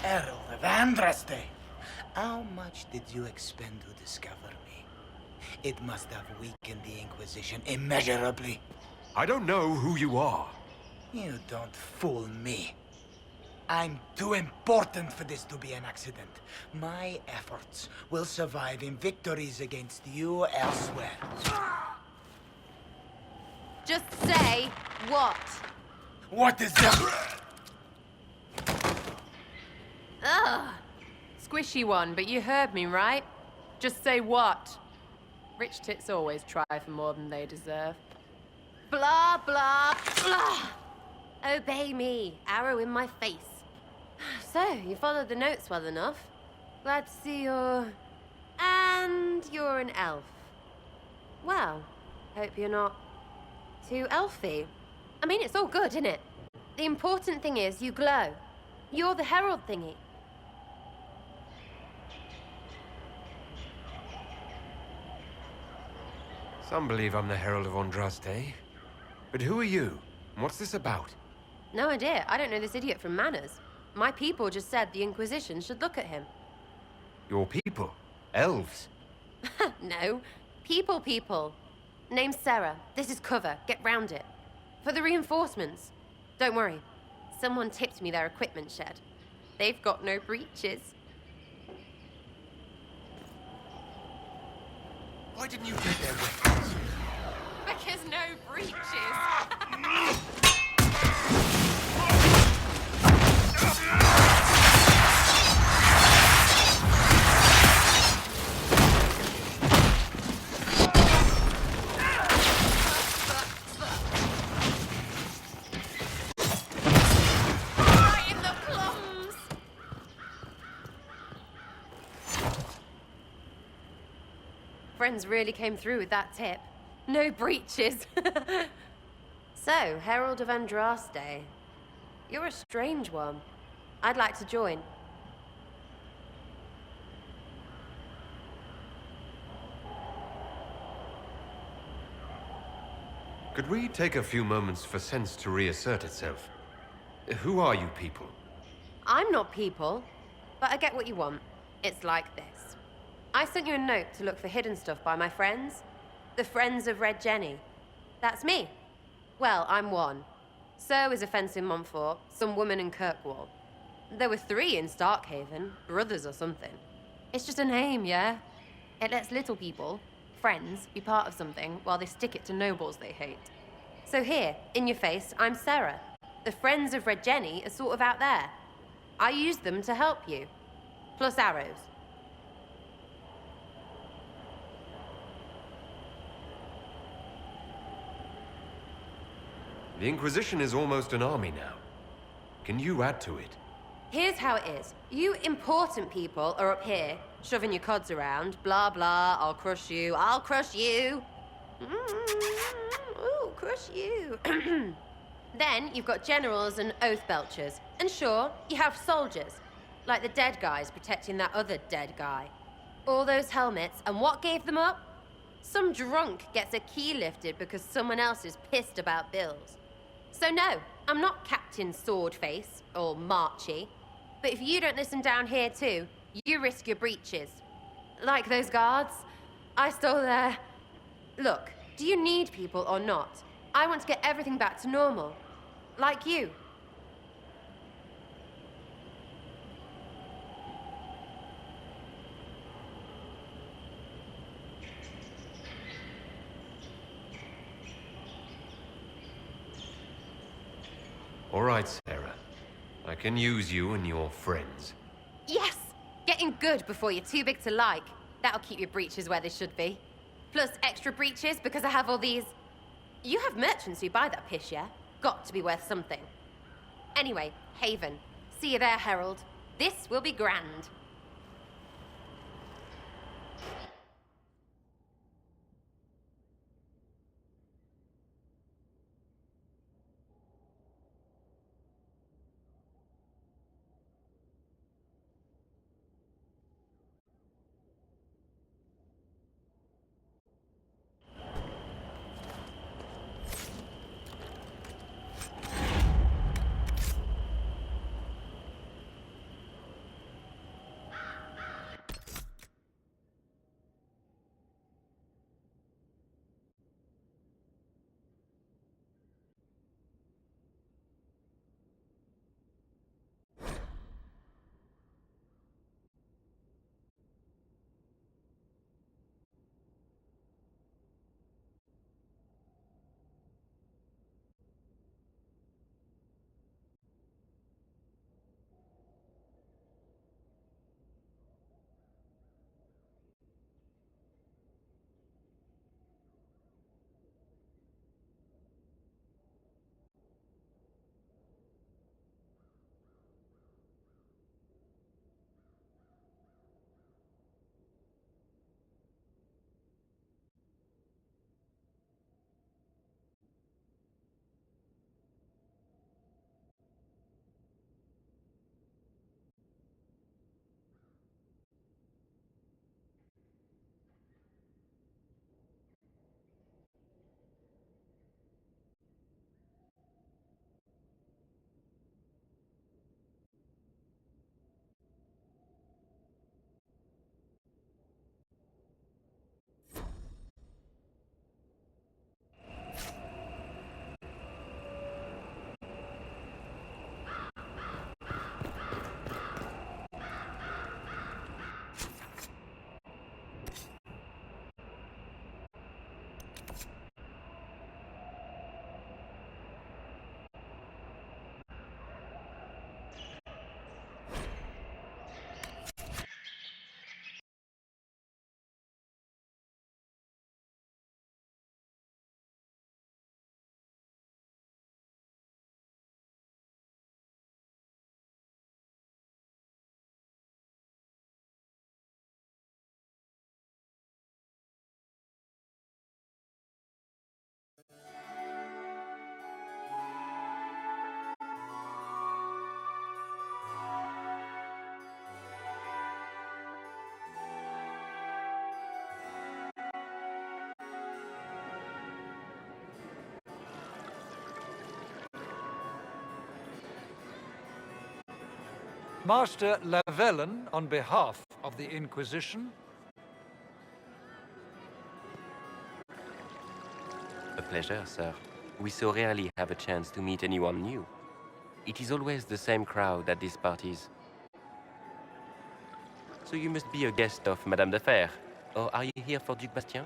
Herald of Andraste, how much did you expend to discover me? It must have weakened the Inquisition immeasurably. I don't know who you are. You don't fool me. I'm too important for this to be an accident. My efforts will survive in victories against you elsewhere. Just say what? What is that? Ugh. Squishy one, but you heard me, right? Just say what? Rich tits always try for more than they deserve. Blah, blah, blah. Obey me. Arrow in my face. So, you followed the notes well enough. Glad to see you're... And you're an elf. Well, hope you're not too elfy. I mean, it's all good, isn't it? The important thing is you glow. You're the herald thingy. Some believe I'm the Herald of Andraste. But who are you? And what's this about? No idea. I don't know this idiot from Manners. My people just said the Inquisition should look at him. Your people? Elves? No. People. Name's Sarah. This is cover. Get round it. For the reinforcements. Don't worry. Someone tipped me their equipment shed. They've got no breaches. Why didn't you take their weapons? Because no breaches. Friends really came through with that tip. No breaches. So, Herald of Andraste. You're a strange one. I'd like to join. Could we take a few moments for sense to reassert itself? Who are you people? I'm not people, but I get what you want. It's like this. I sent you a note to look for hidden stuff by my friends. The Friends of Red Jenny. That's me. Well, I'm one. So is a fence in Montfort, some woman in Kirkwall. There were 3 in Starkhaven, brothers or something. It's just a name, yeah? It lets little people, friends, be part of something while they stick it to nobles they hate. So here, in your face, I'm Sarah. The Friends of Red Jenny are sort of out there. I use them to help you. Plus arrows. The Inquisition is almost an army now. Can you add to it? Here's how it is. You important people are up here, shoving your cods around. Blah, blah, I'll crush you, I'll crush you. Ooh, crush you. Then you've got generals and oath belchers. And sure, you have soldiers. Like the dead guys protecting that other dead guy. All those helmets, and what gave them up? Some drunk gets a key lifted because someone else is pissed about bills. So no, I'm not Captain Swordface, or Marchy. But if you don't listen down here too, you risk your breeches. Like those guards, I stole their... Look, do you need people or not? I want to get everything back to normal. Like you. All right, Sarah. I can use you and your friends. Yes! Getting good before you're too big to like. That'll keep your breeches where they should be. Plus extra breeches because I have all these... You have merchants who buy that piss, yeah? Got to be worth something. Anyway, Haven. See you there, Herald. This will be grand. Master Lavellen, on behalf of the Inquisition. A pleasure, sir. We so rarely have a chance to meet anyone new. It is always the same crowd at these parties. So you must be a guest of Madame de Fer. Or are you here for Duc Bastien?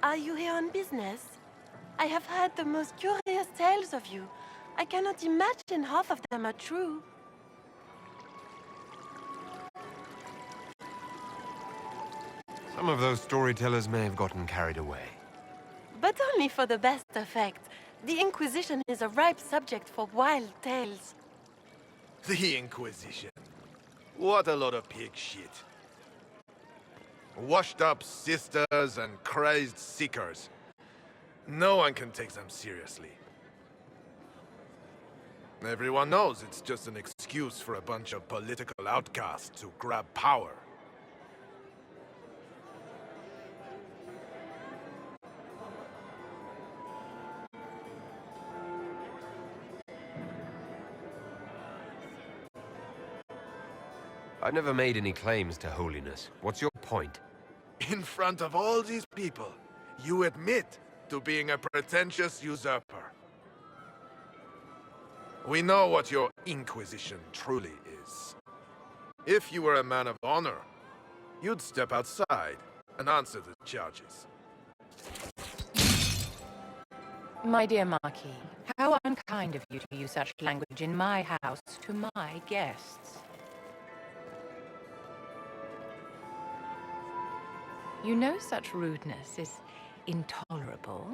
Are you here on business? I have heard the most curious tales of you. I cannot imagine half of them are true. Some of those storytellers may have gotten carried away. But only for the best effect. The Inquisition is a ripe subject for wild tales. The Inquisition. What a lot of pig shit. Washed-up sisters and crazed seekers. No one can take them seriously. Everyone knows it's just an excuse for a bunch of political outcasts to grab power. I've never made any claims to holiness. What's your point? In front of all these people, you admit to being a pretentious usurper. We know what your Inquisition truly is. If you were a man of honor, you'd step outside and answer the charges. My dear Marquis, how unkind of you to use such language in my house to my guests. You know such rudeness is intolerable.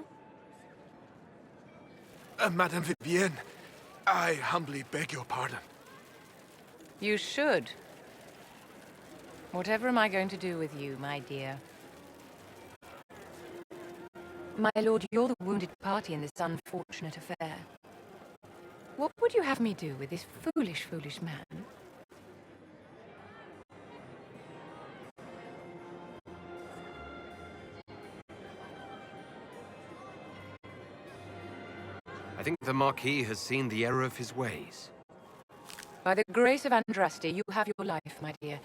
Madame Vivienne, I humbly beg your pardon. You should. Whatever am I going to do with you, my dear? My lord, you're the wounded party in this unfortunate affair. What would you have me do with this foolish, foolish man? I think the Marquis has seen the error of his ways. By the grace of Andraste, you have your life, my dear.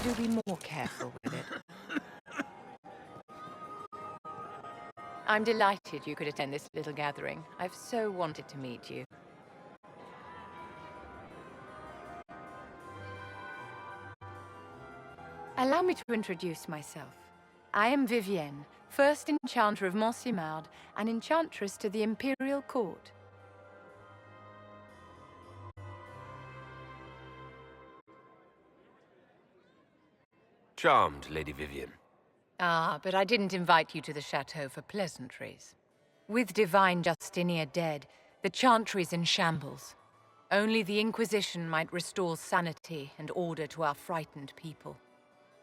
Do be more careful with it. I'm delighted you could attend this little gathering. I've so wanted to meet you. Allow me to introduce myself. I am Vivienne, first Enchanter of Montsimard and Enchantress to the Imperial Court. Charmed, Lady Vivienne. Ah, but I didn't invite you to the chateau for pleasantries. With Divine Justinia dead, the Chantry's in shambles. Only the Inquisition might restore sanity and order to our frightened people.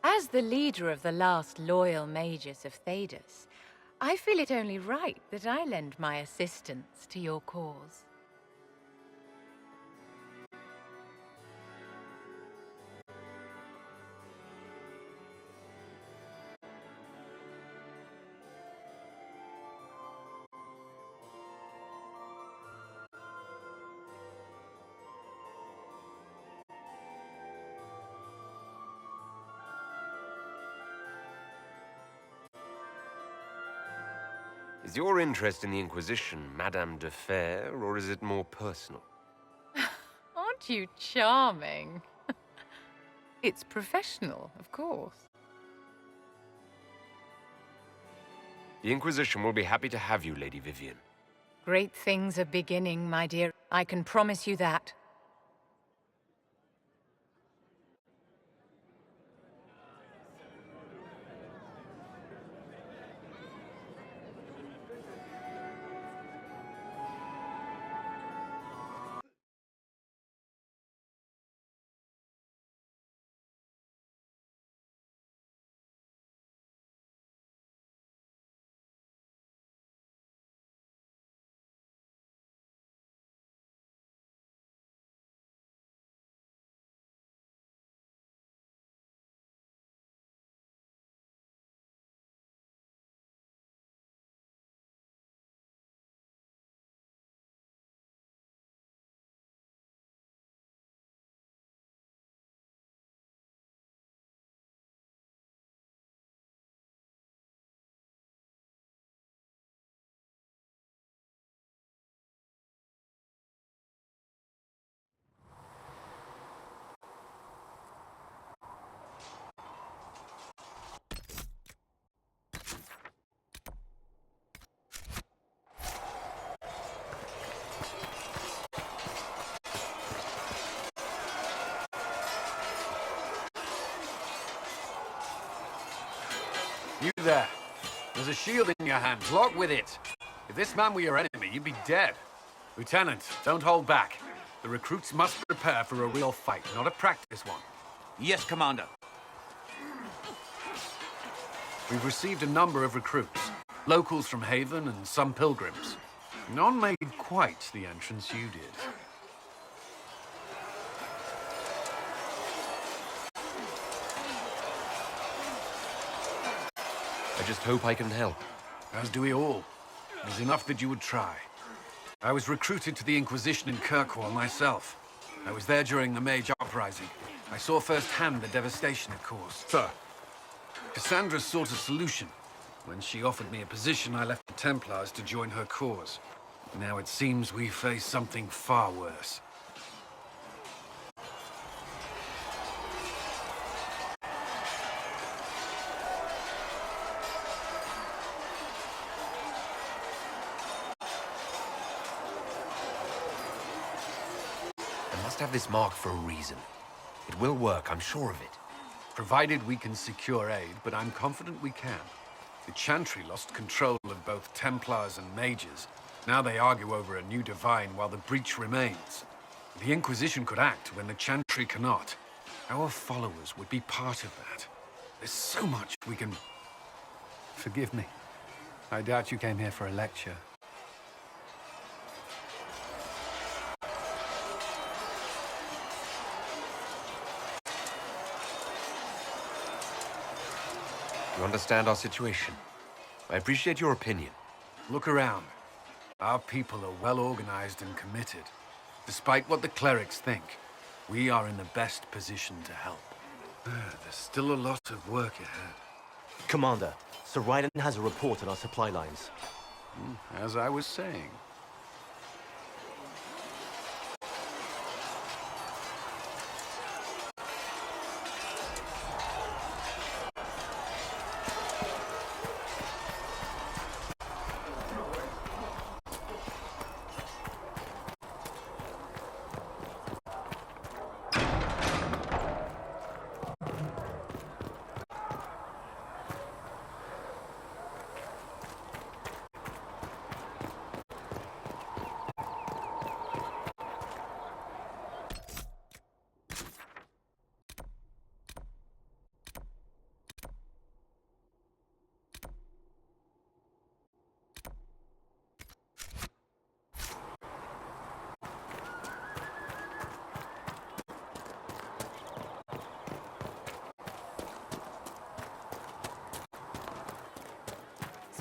As the leader of the last loyal mages of Thedas, I feel it only right that I lend my assistance to your cause. Is your interest in the Inquisition Madame de Fer, or is it more personal? Aren't you charming? It's professional, of course. The Inquisition will be happy to have you, Lady Vivienne. Great things are beginning, my dear. I can promise you that. You there. There's a shield in your hand. Log with it. If this man were your enemy, you'd be dead. Lieutenant, don't hold back. The recruits must prepare for a real fight, not a practice one. Yes, Commander. We've received a number of recruits. Locals from Haven and some pilgrims. None made quite the entrance you did. I just hope I can help. As do we all. It is enough that you would try. I was recruited to the Inquisition in Kirkwall myself. I was there during the Mage Uprising. I saw firsthand the devastation it caused. Sir. Cassandra sought a solution. When she offered me a position, I left the Templars to join her cause. Now it seems we face something far worse. have this mark for a reason. It will work, I'm sure of it. Provided we can secure aid, but I'm confident we can. The Chantry lost control of both Templars and Mages. Now they argue over a new divine while the breach remains. The Inquisition could act when the Chantry cannot. Our followers would be part of that. There's so much we can... Forgive me. I doubt you came here for a lecture. You understand our situation. I appreciate your opinion. Look around. Our people are well organized and committed. Despite what the clerics think, we are in the best position to help. There's still a lot of work ahead. Commander, Sir Ryden has a report on our supply lines. As I was saying.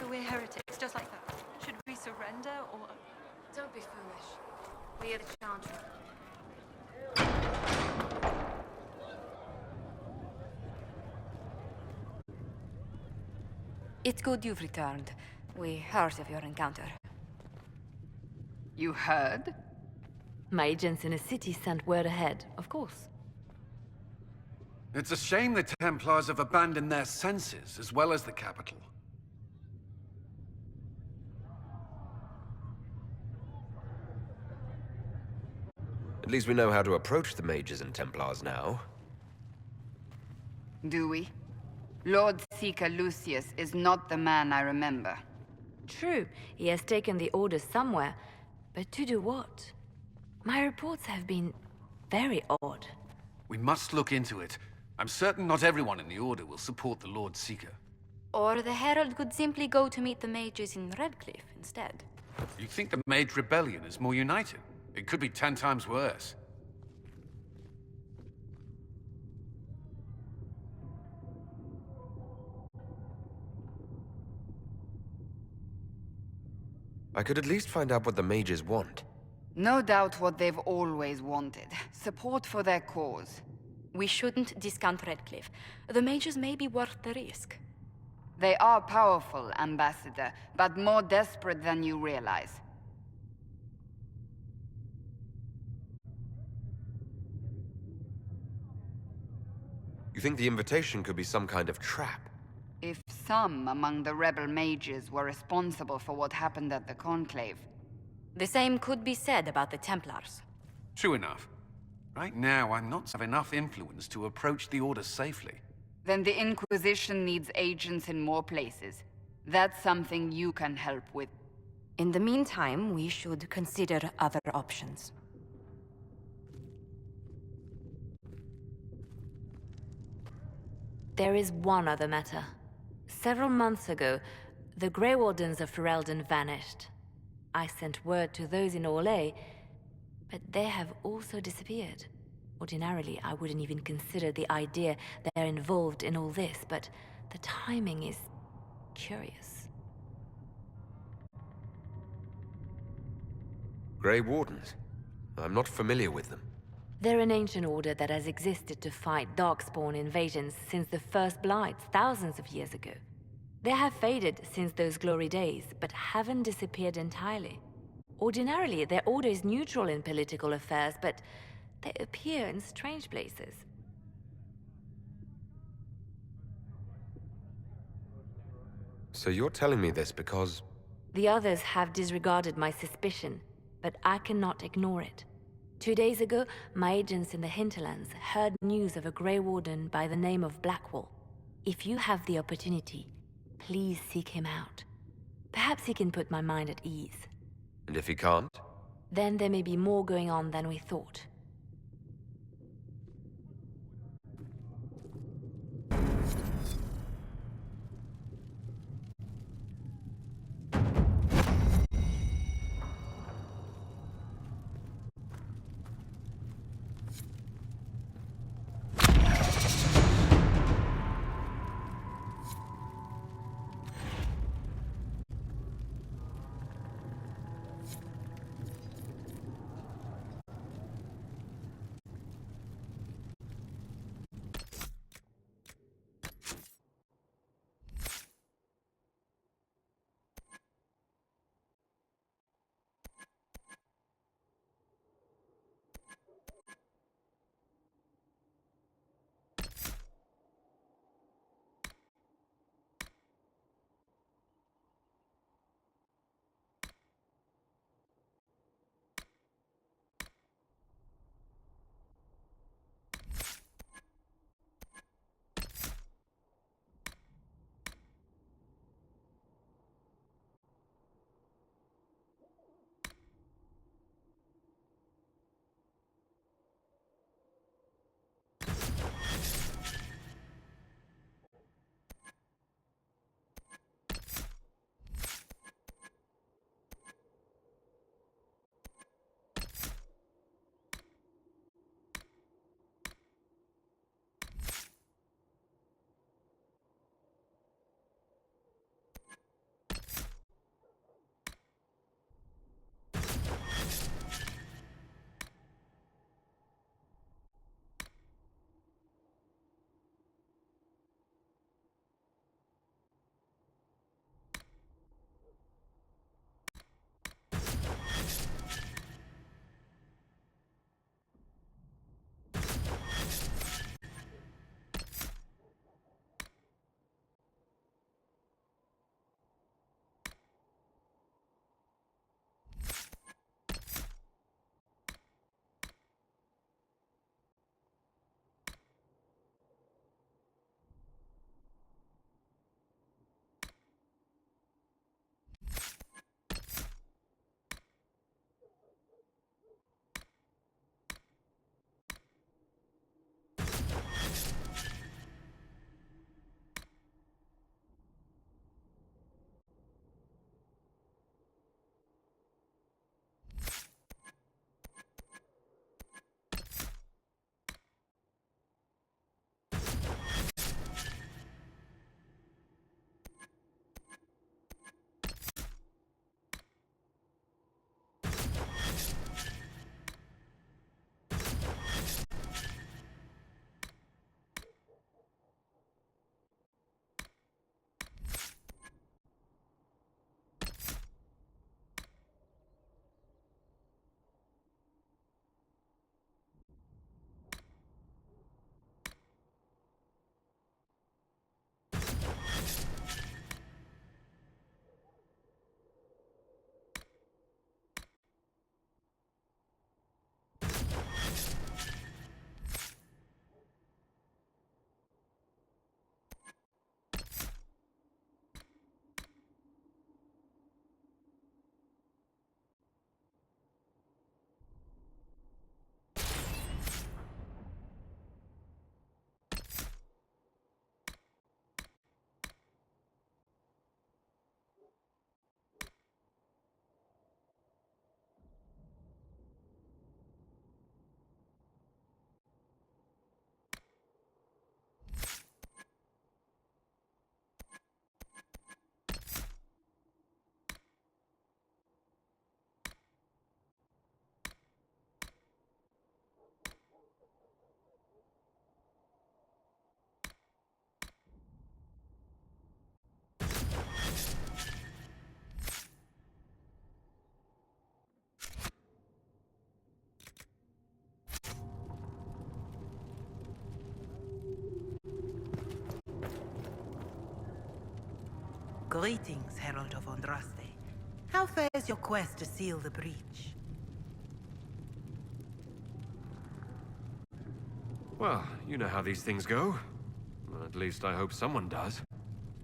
We're heretics, just like that. Should we surrender, or...? Don't be foolish. We are the Chantry. It's good you've returned. We heard of your encounter. You heard? My agents in the city sent word ahead, of course. It's a shame the Templars have abandoned their senses, as well as the capital. At least we know how to approach the Mages and Templars now. Do we? Lord Seeker Lucius is not the man I remember. True, he has taken the Order somewhere, but to do what? My reports have been very odd. We must look into it. I'm certain not everyone in the Order will support the Lord Seeker. Or the Herald could simply go to meet the mages in Redcliffe instead. You think the Mage Rebellion is more united? It could be 10 times worse. I could at least find out what the Mages want. No doubt what they've always wanted. Support for their cause. We shouldn't discount Redcliffe. The mages may be worth the risk. They are powerful, Ambassador, but more desperate than you realize. You think the invitation could be some kind of trap? If some among the rebel mages were responsible for what happened at the Conclave. The same could be said about the Templars. True enough. Right now, I'm not have enough influence to approach the Order safely. Then the Inquisition needs agents in more places. That's something you can help with. In the meantime, we should consider other options. There is one other matter. Several months ago, the Grey Wardens of Ferelden vanished. I sent word to those in Orlais, but they have also disappeared. Ordinarily, I wouldn't even consider the idea they're involved in all this, but the timing is curious. Grey Wardens? I'm not familiar with them. They're an ancient order that has existed to fight Darkspawn invasions since the first Blights thousands of years ago. They have faded since those glory days, but haven't disappeared entirely. Ordinarily, their order is neutral in political affairs, but they appear in strange places. So you're telling me this because... The others have disregarded my suspicion, but I cannot ignore it. 2 days ago, my agents in the hinterlands heard news of a Grey Warden by the name of Blackwall. If you have the opportunity, please seek him out. Perhaps he can put my mind at ease. And if he can't? Then there may be more going on than we thought. Greetings, Herald of Andraste. How fares your quest to seal the breach? Well, you know how these things go. At least I hope someone does.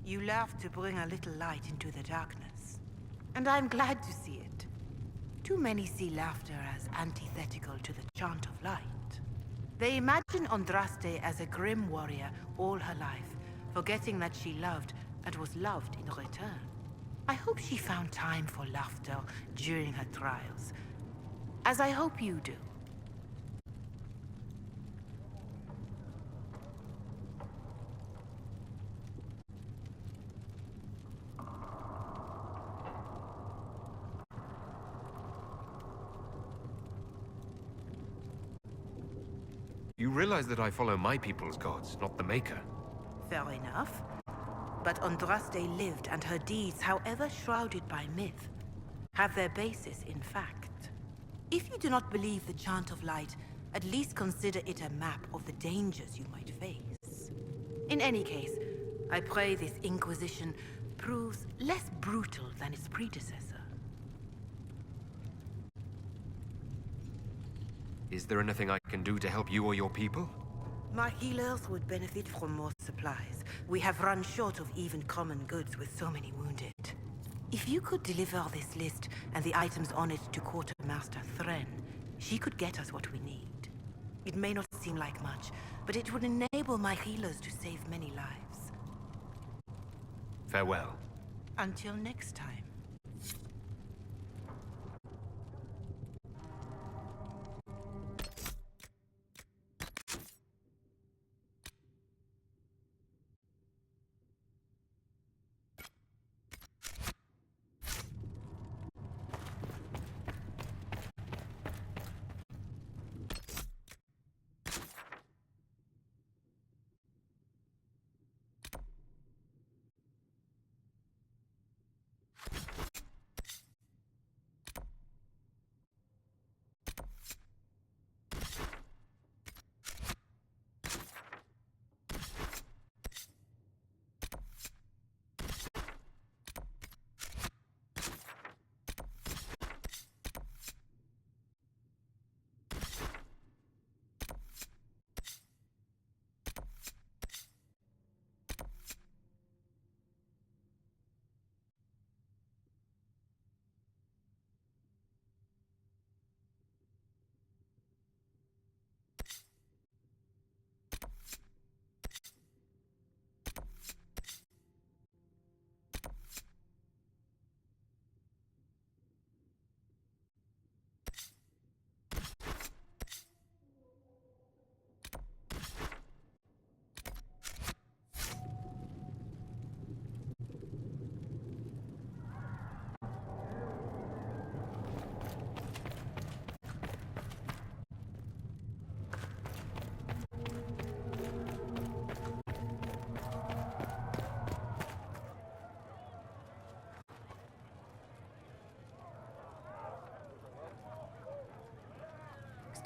You love to bring a little light into the darkness. And I'm glad to see it. Too many see laughter as antithetical to the chant of light. They imagine Andraste as a grim warrior all her life, forgetting that she loved and was loved in return. I hope she found time for laughter during her trials, as I hope you do. You realize that I follow my people's gods, not the Maker. Fair enough. But Andraste lived, and her deeds, however shrouded by myth, have their basis in fact. If you do not believe the Chant of Light, at least consider it a map of the dangers you might face. In any case, I pray this Inquisition proves less brutal than its predecessor. Is there anything I can do to help you or your people? My healers would benefit from more supplies. We have run short of even common goods with so many wounded. If you could deliver this list and the items on it to Quartermaster Thren, she could get us what we need. It may not seem like much, but it would enable my healers to save many lives. Farewell. Until next time.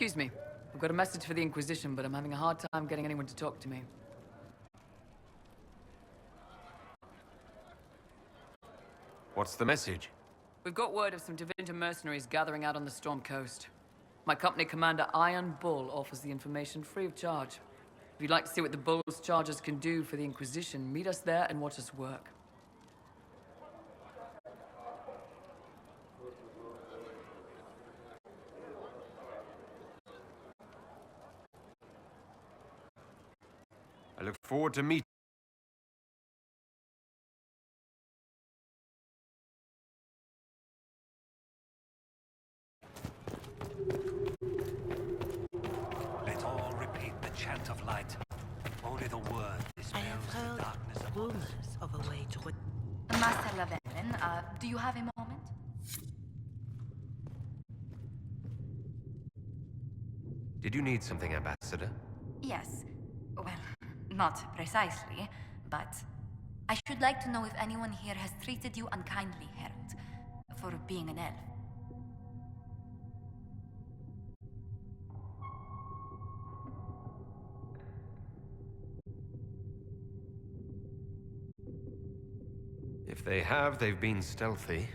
Excuse me. I've got a message for the Inquisition, but I'm having a hard time getting anyone to talk to me. What's the message? We've got word of some Tevinter mercenaries gathering out on the Storm Coast. My company commander, Iron Bull, offers the information free of charge. If you'd like to see what the Bull's charges can do for the Inquisition, meet us there and watch us work. I look forward to meeting. Let all repeat the chant of light. Only the word dispels the darkness of rumors of a way to... Master Lavellen, do you have a moment? Did you need something, Ambassador? Yes. Well, not precisely, but I should like to know if anyone here has treated you unkindly, Herald, for being an elf. If they have, they've been stealthy.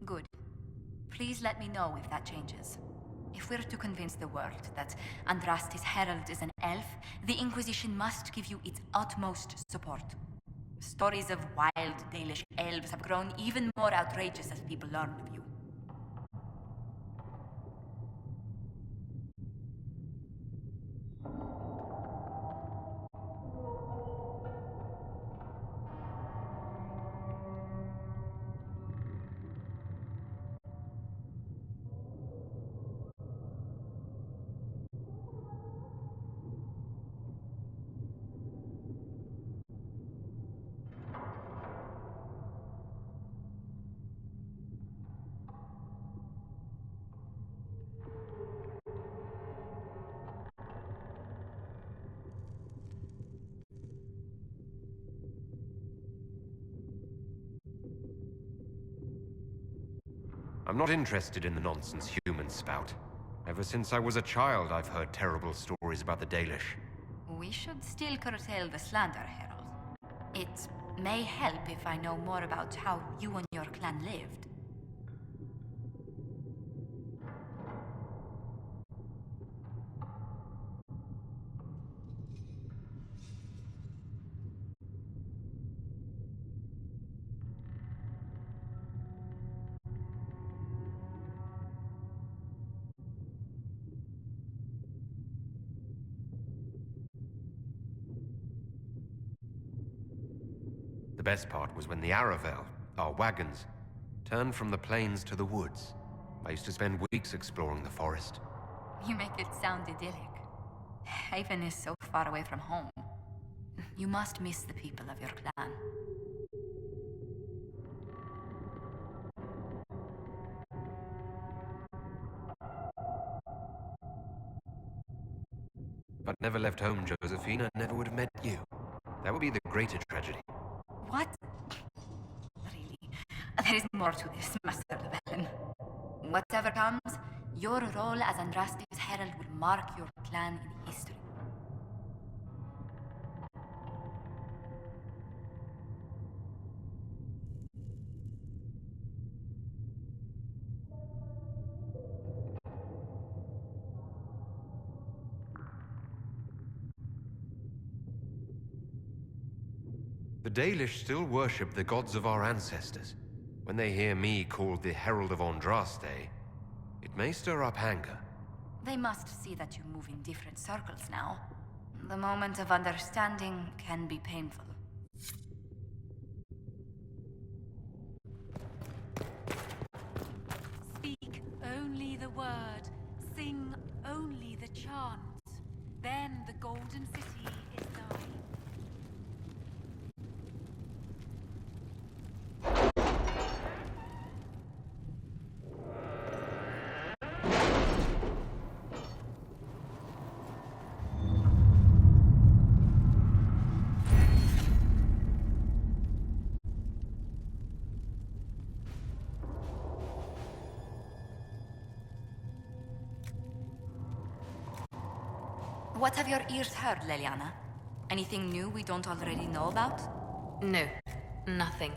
Good. Please let me know if that changes. If we're to convince the world that Andraste's herald is an elf, the Inquisition must give you its utmost support. Stories of wild Dalish elves have grown even more outrageous as people learn of you. I'm not interested in the nonsense humans spout. Ever since I was a child, I've heard terrible stories about the Dalish. We should still curtail the slander, Herald. It may help if I know more about how you and your clan lived. The best part was when the Aravel, our wagons, turned from the plains to the woods. I used to spend weeks exploring the forest. You make it sound idyllic. Haven is so far away from home. You must miss the people of your clan. If I'd never left home, Josephine, I never would have met you. That would be the greater tragedy. What? Really? There is more to this, Master Llewellyn. Whatever comes, your role as Andraste's herald will mark your clan in history. The Dalish still worship the gods of our ancestors. When they hear me called the Herald of Andraste, it may stir up anger. They must see that you move in different circles now. The moment of understanding can be painful. Speak only the word, sing only the chant. Then the Golden City is thine. What have your ears heard, Leliana? Anything new we don't already know about? No, nothing.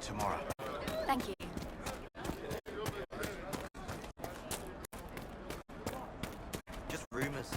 tomorrow. Thank you. Just rumors.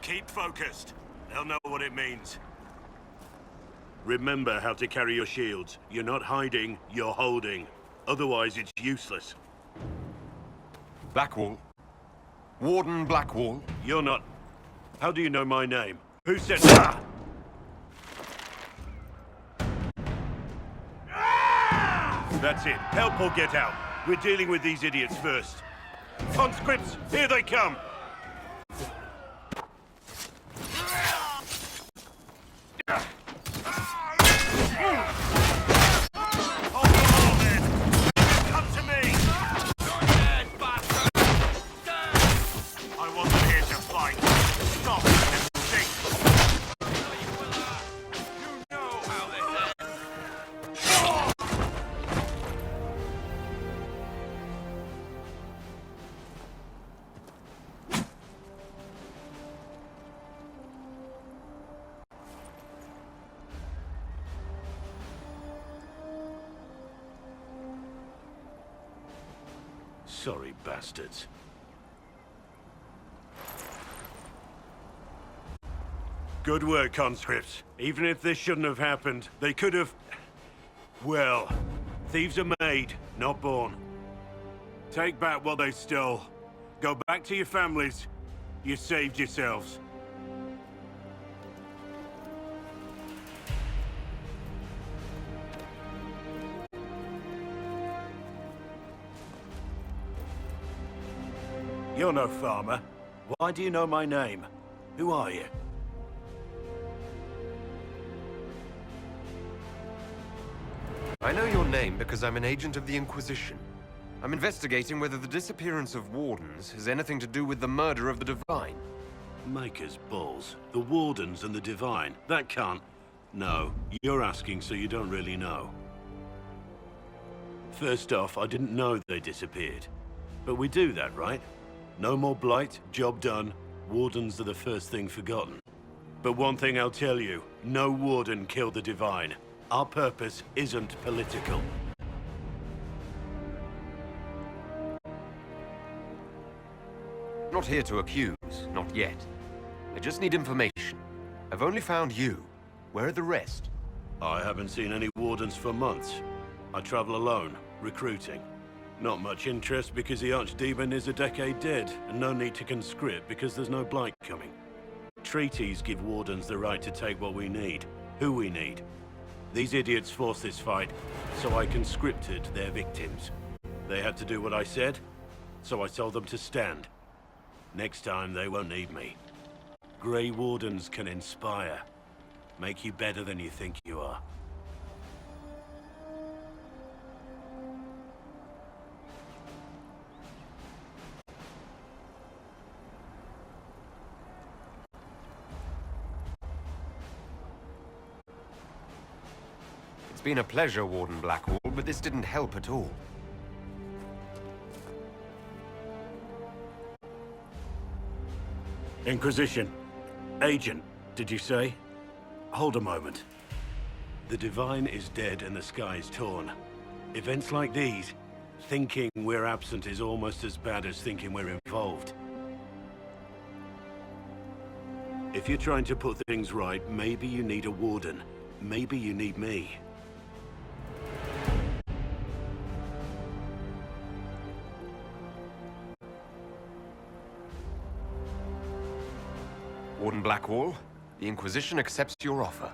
Keep focused. They'll know what it means. Remember how to carry your shields. You're not hiding, you're holding. Otherwise, it's useless. Blackwall. Warden Blackwall. You're not... How do you know my name? Who said... Ah! That's it. Help or get out. We're dealing with these idiots first. Conscripts, here they come! Sorry, bastards. Good work, conscripts. Even if this shouldn't have happened, they could have... Well, thieves are made, not born. Take back what they stole. Go back to your families. You saved yourselves. You're no farmer. Why do you know my name? Who are you? I know your name because I'm an agent of the Inquisition. I'm investigating whether the disappearance of Wardens has anything to do with the murder of the Divine. Maker's balls. The Wardens and the Divine. That can't... No, you're asking so you don't really know. First off, I didn't know they disappeared. But we do that, right? No more blight, job done. Wardens are the first thing forgotten. But one thing I'll tell you, no Warden killed the Divine. Our purpose isn't political. Not here to accuse, not yet. I just need information. I've only found you. Where are the rest? I haven't seen any Wardens for months. I travel alone, recruiting. Not much interest because the Archdemon is a decade dead, and no need to conscript because there's no blight coming. Treaties give Wardens the right to take what we need, who we need. These idiots forced this fight, so I conscripted their victims. They had to do what I said, so I told them to stand. Next time, they won't need me. Grey Wardens can inspire, make you better than you think you are. It's been a pleasure, Warden Blackwall, but this didn't help at all. Inquisition. Agent, did you say? Hold a moment. The Divine is dead and the sky is torn. Events like these, thinking we're absent is almost as bad as thinking we're involved. If you're trying to put things right, maybe you need a Warden. Maybe you need me. Warden Blackwall, the Inquisition accepts your offer.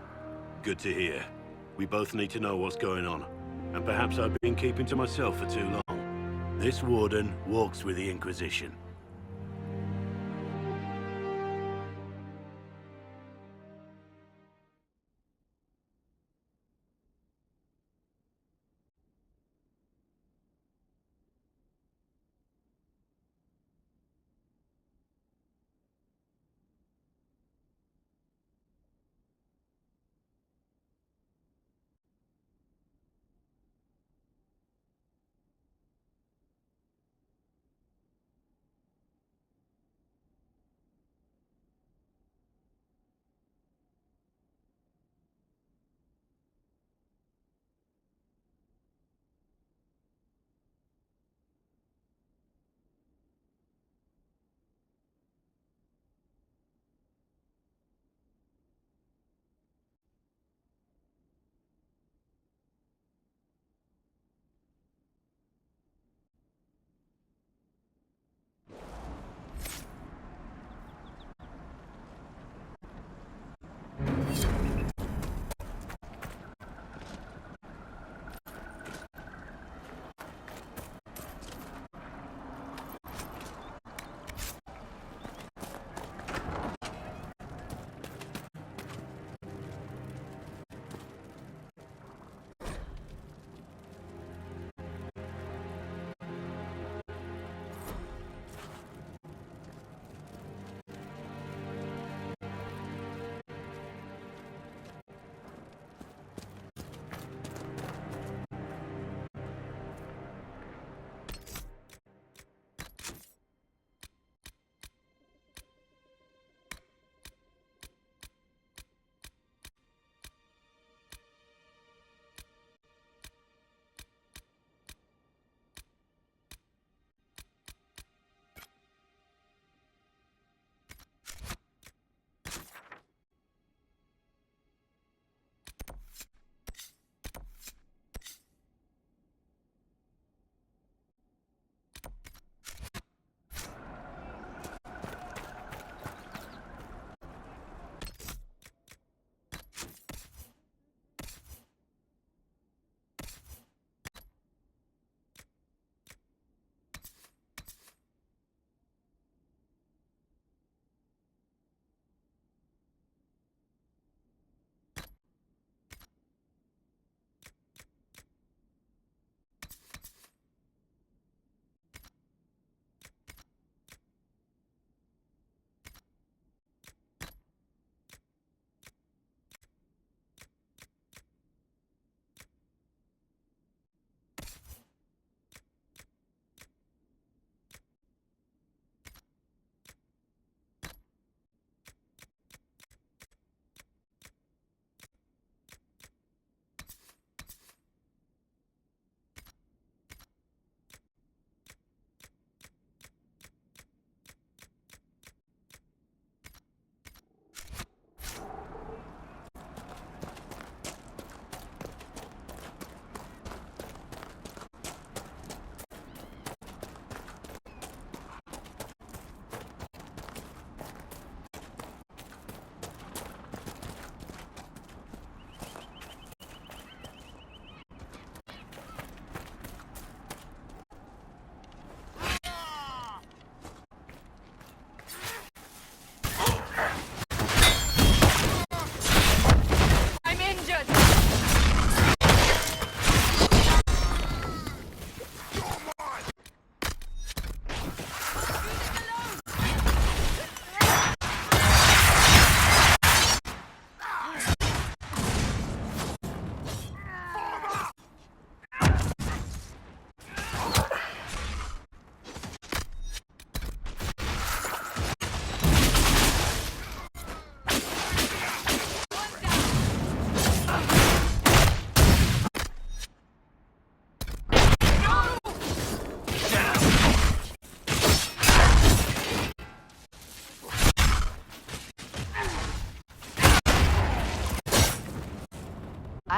Good to hear. We both need to know what's going on. And perhaps I've been keeping to myself for too long. This Warden walks with the Inquisition.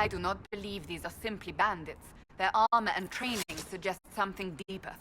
I do not believe these are simply bandits. Their armor and training suggest something deeper.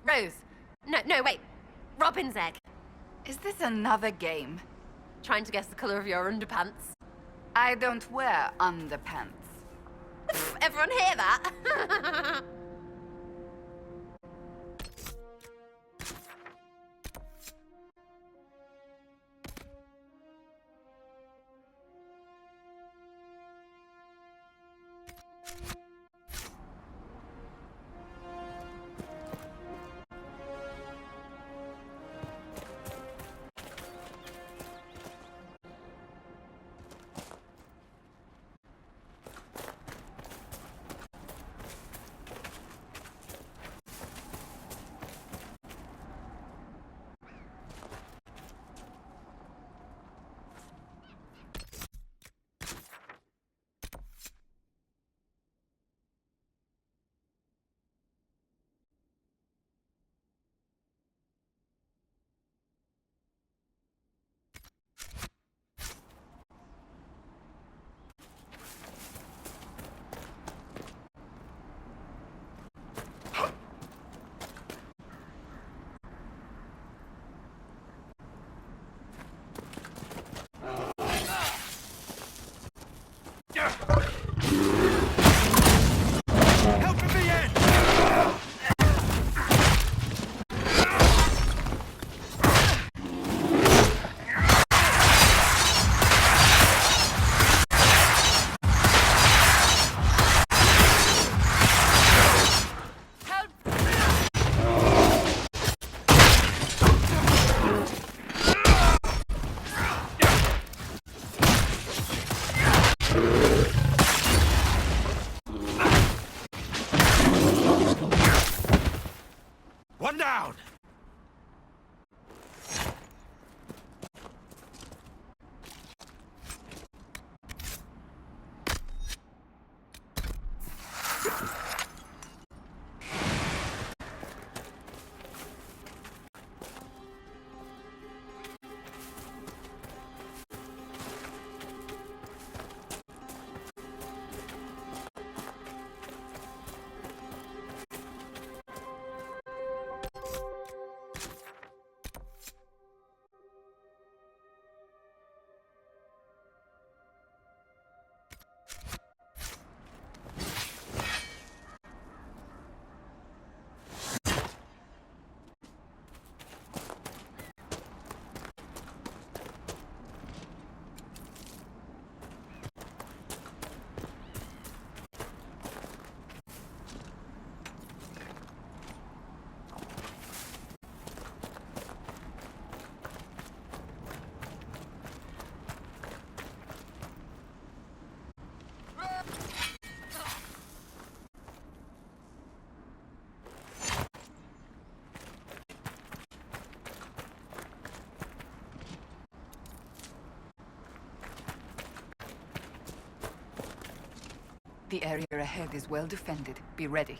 Rose! No, wait. Robin's egg. Is this another game? Trying to guess the color of your underpants? I don't wear underpants. Everyone hear that? One down! The area ahead is well defended. Be ready.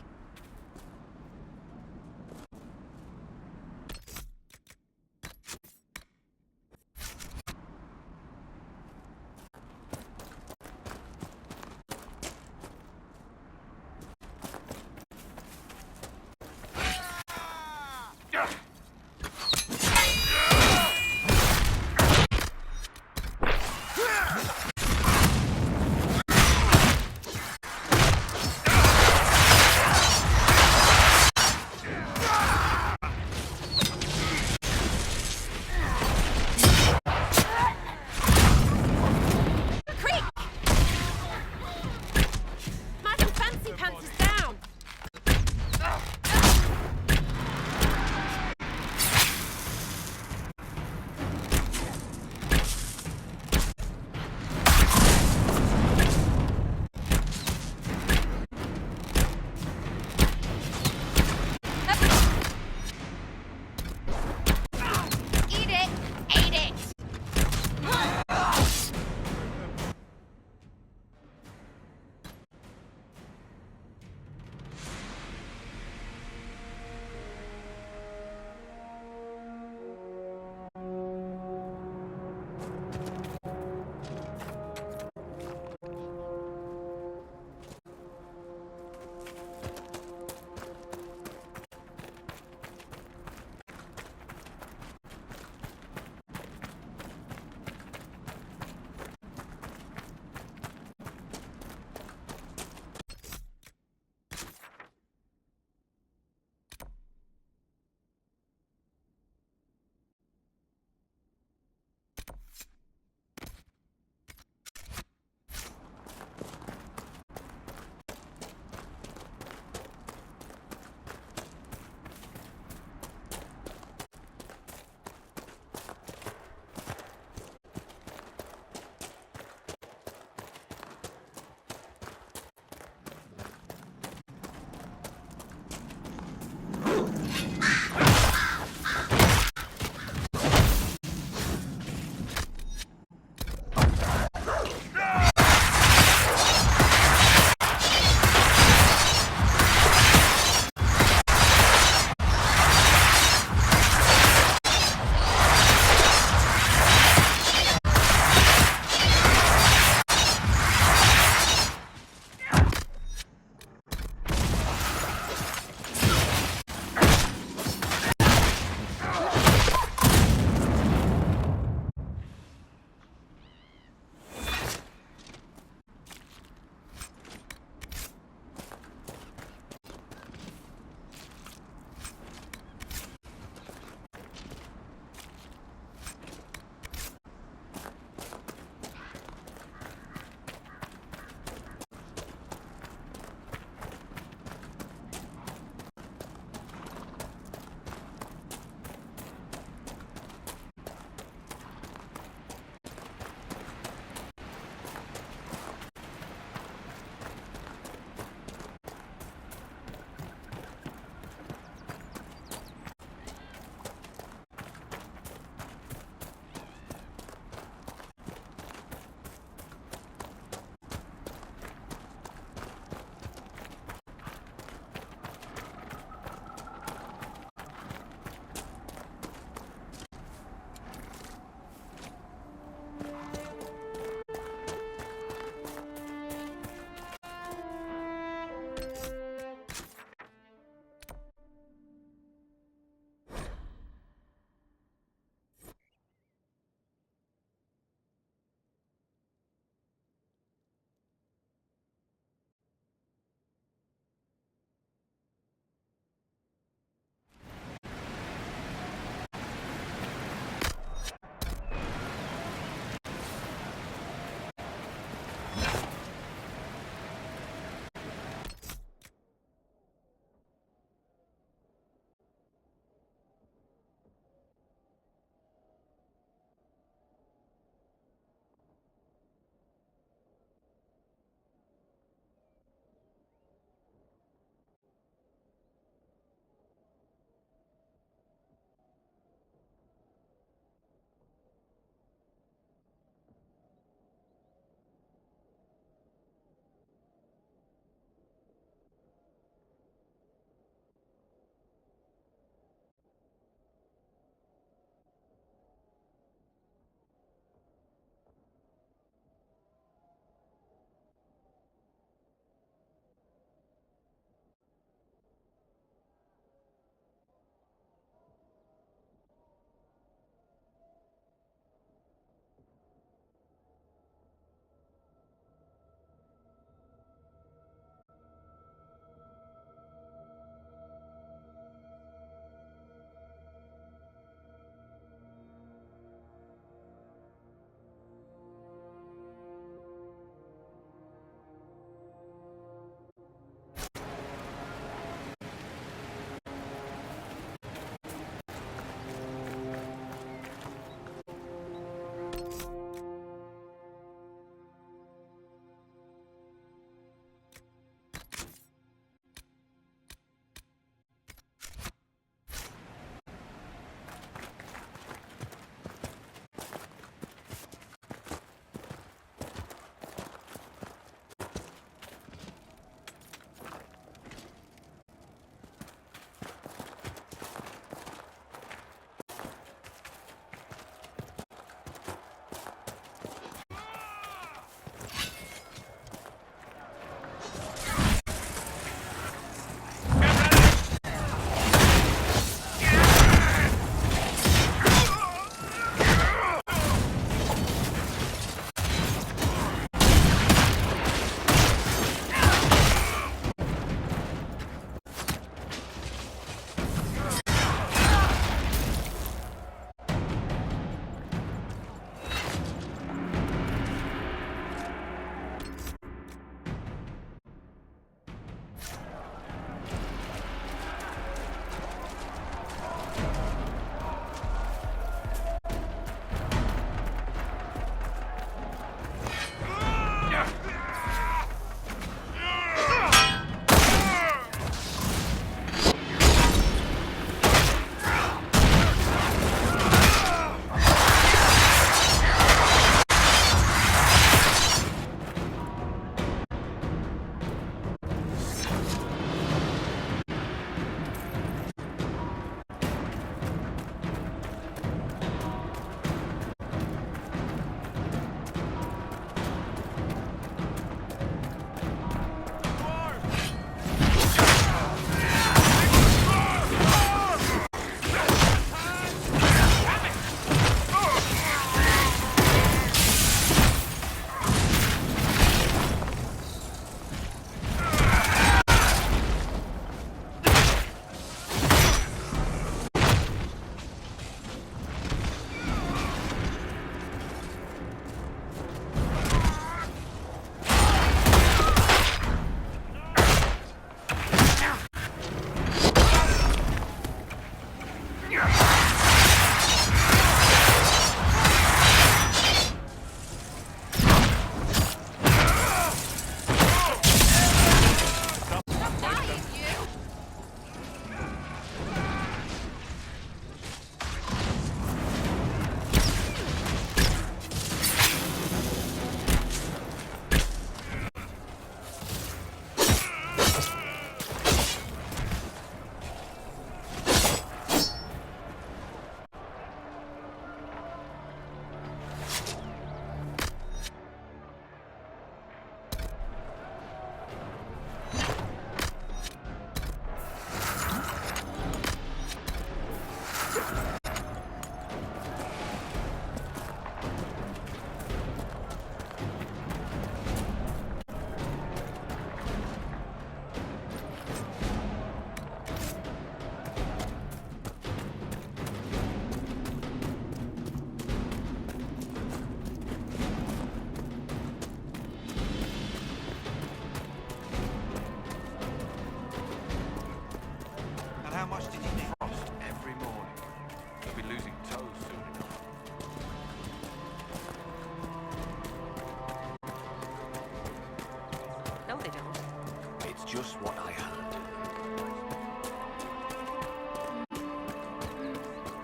much did you frost every morning? You'll be losing toes soon enough. No, they don't. It's just what I heard.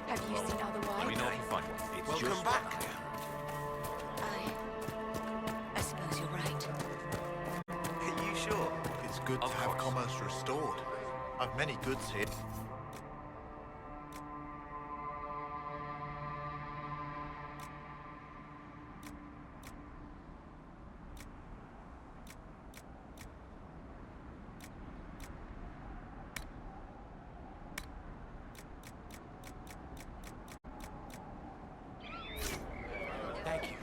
Have you seen otherwise? We know if you find one. It's Welcome just back. what I heard. I suppose you're right. Are you sure? It's good to have commerce restored. I've many goods here. Thank you.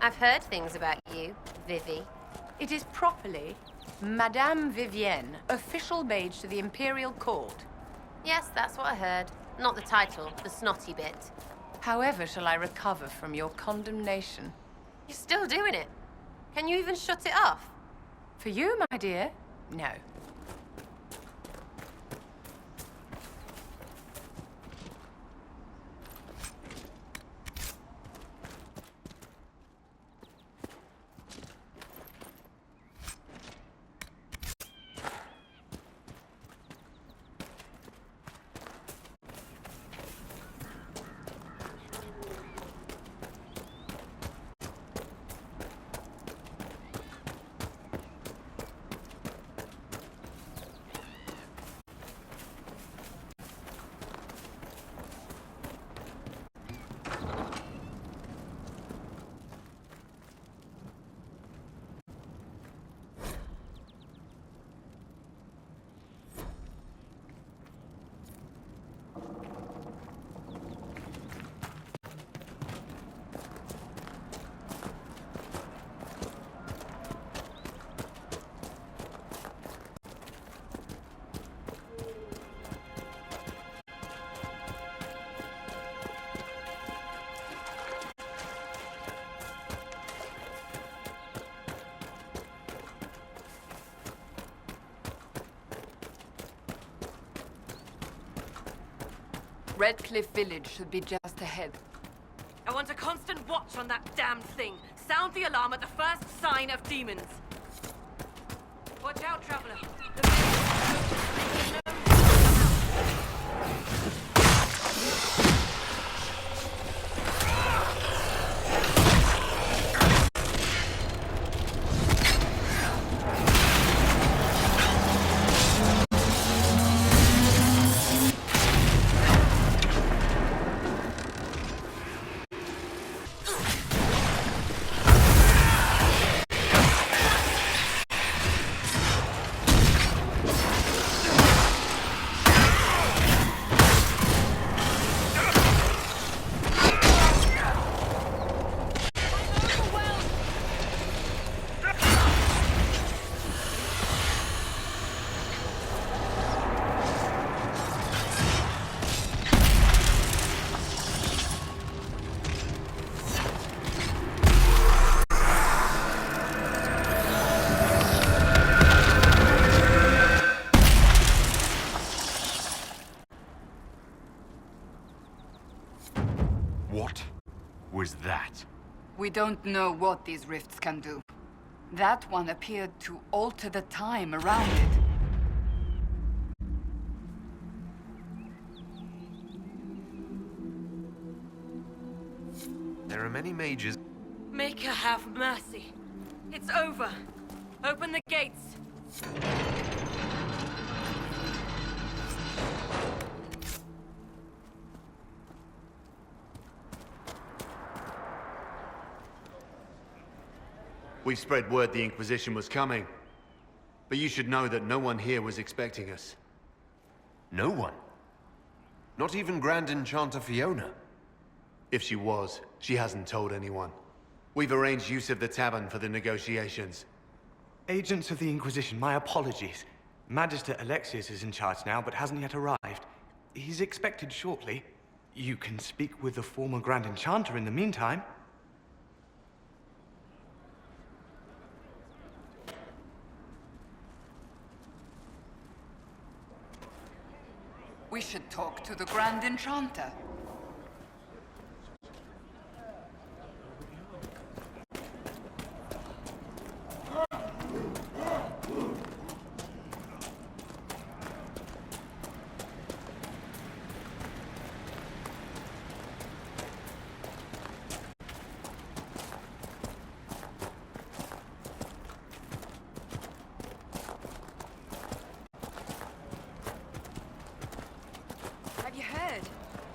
I've heard things about you, Vivi. It is properly Madame Vivienne, official mage to the Imperial Court. Yes, that's what I heard. Not the title, the snotty bit. However shall I recover from your condemnation? You're still doing it. Can you even shut it off? For you, my dear, no. Redcliffe Village should be just ahead. I want a constant watch on that damned thing. Sound the alarm at the first sign of demons. Watch out, traveler. What was that? We don't know what these rifts can do. That one appeared to alter the time around it. There are many mages. Maker have mercy. It's over. Open the gates. We spread word the Inquisition was coming. But you should know that no one here was expecting us. No one? Not even Grand Enchanter Fiona? If she was, she hasn't told anyone. We've arranged use of the tavern for the negotiations. Agents of the Inquisition, my apologies. Magister Alexius is in charge now, but hasn't yet arrived. He's expected shortly. You can speak with the former Grand Enchanter in the meantime. We should talk to the Grand Enchanter. Have you heard?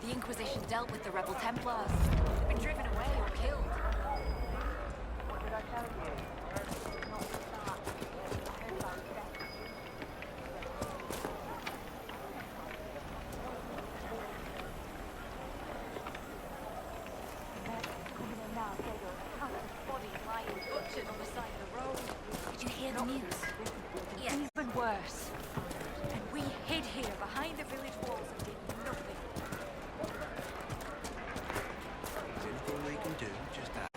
The Inquisition dealt with the rebel Templars. They've been driven away or killed. What did I tell you? Did you hear the news? Yes. Even worse. And we hid here behind the village walls and did nothing. Is anything we can do? Just that.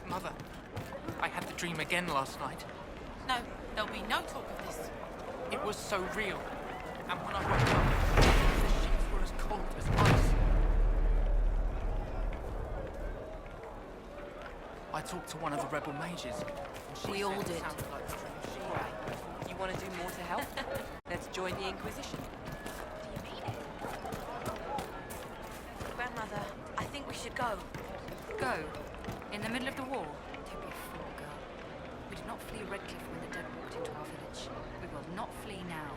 Mother, I had the dream again last night. No, there'll be no talk of this. It was so real. And when I woke up, the sheets were as cold as ice. I talked to one of the rebel mages. We all did. You want to do more to help? Let's join the Inquisition. Do you mean it? Grandmother, I think we should go. Go? In the middle of the war? Don't be a fool, girl. We did not flee Redcliffe when the dead walked into our village. We will not flee now.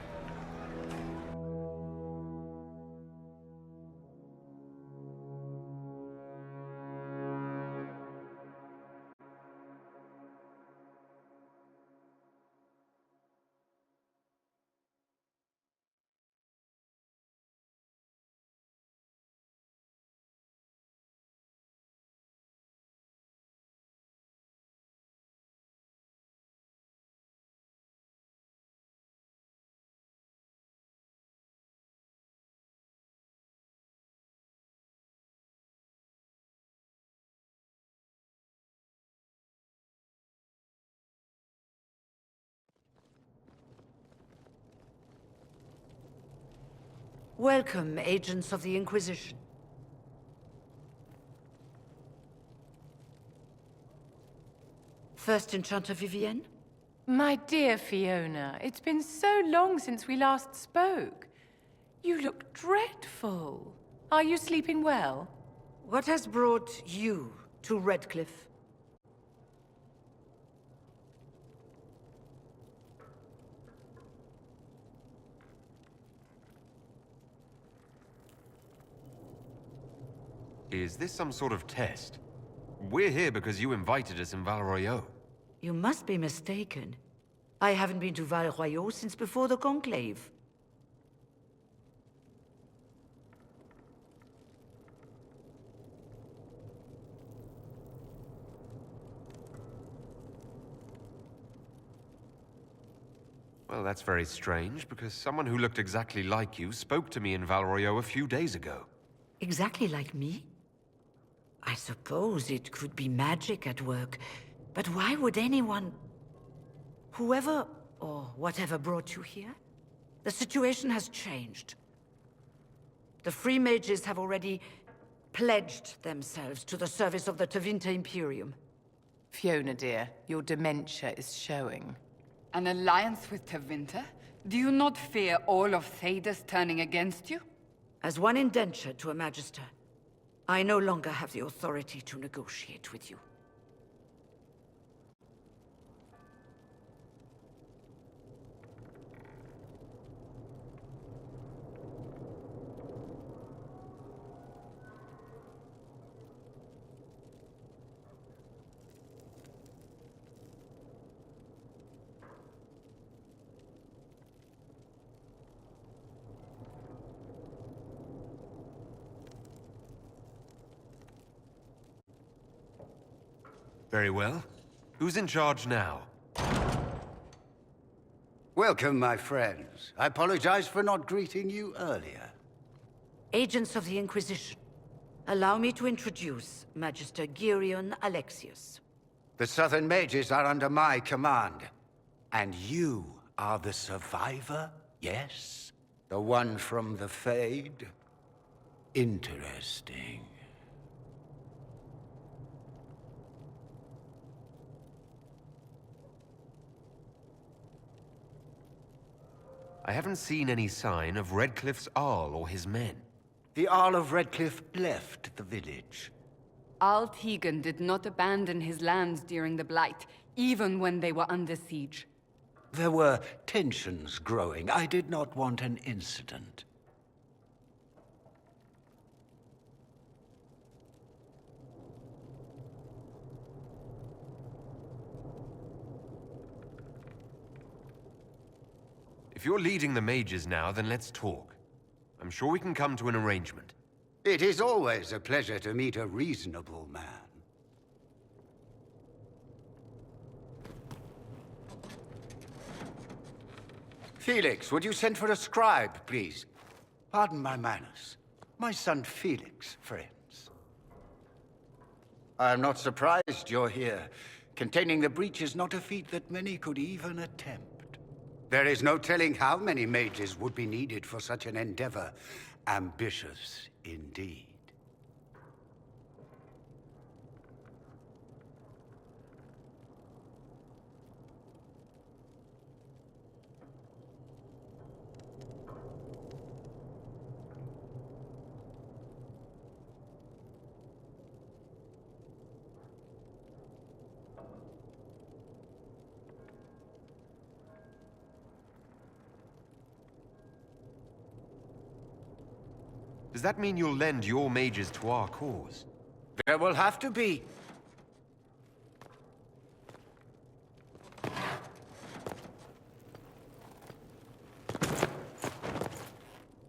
Welcome, agents of the Inquisition. First Enchanter Vivienne? My dear Fiona, it's been so long since we last spoke. You look dreadful. Are you sleeping well? What has brought you to Redcliffe? Is this some sort of test? We're here because you invited us in Val Royeaux. You must be mistaken. I haven't been to Val Royeaux since before the Conclave. Well, that's very strange, because someone who looked exactly like you spoke to me in Val Royeaux a few days ago. Exactly like me? I suppose it could be magic at work, but why would anyone... Whoever or whatever brought you here? The situation has changed. The Free Mages have already pledged themselves to the service of the Tevinter Imperium. Fiona, dear, your dementia is showing. An alliance with Tevinter? Do you not fear all of Thedas turning against you? As one indentured to a Magister, I no longer have the authority to negotiate with you. Very well. Who's in charge now? Welcome, my friends. I apologize for not greeting you earlier. Agents of the Inquisition, allow me to introduce Magister Girion Alexius. The Southern Mages are under my command. And you are the survivor, yes? The one from the Fade? Interesting. I haven't seen any sign of Redcliffe's Arl or his men. The Arl of Redcliffe left the village. Arl Tegan did not abandon his lands during the Blight, even when they were under siege. There were tensions growing. I did not want an incident. If you're leading the mages now, then let's talk. I'm sure we can come to an arrangement. It is always a pleasure to meet a reasonable man. Felix, would you send for a scribe, please? Pardon my manners. My son Felix, friends. I am not surprised you're here. Containing the breach is not a feat that many could even attempt. There is no telling how many mages would be needed for such an endeavor. Ambitious, indeed. Does that mean you'll lend your mages to our cause? There will have to be.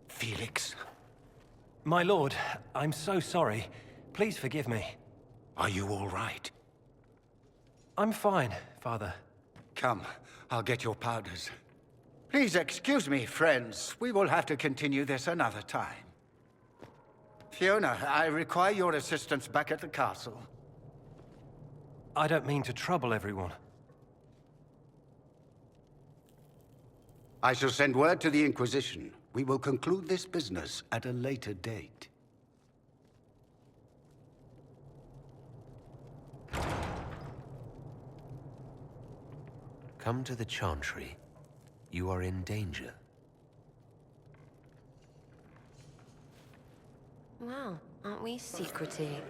Felix. My lord, I'm so sorry. Please forgive me. Are you all right? I'm fine, Father. Come, I'll get your powders. Please excuse me, friends. We will have to continue this another time. Fiona, I require your assistance back at the castle. I don't mean to trouble everyone. I shall send word to the Inquisition. We will conclude this business at a later date. Come to the Chantry. You are in danger. Wow, aren't we secretive?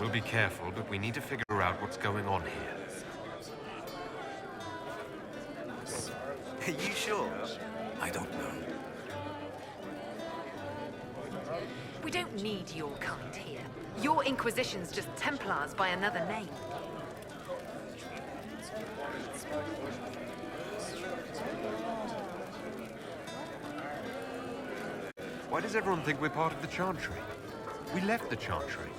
We'll be careful, but we need to figure out what's going on here. Are you sure? I don't know. We don't need your kind here. Your Inquisition's just Templars by another name. Why does everyone think we're part of the Chantry? We left the Chantry.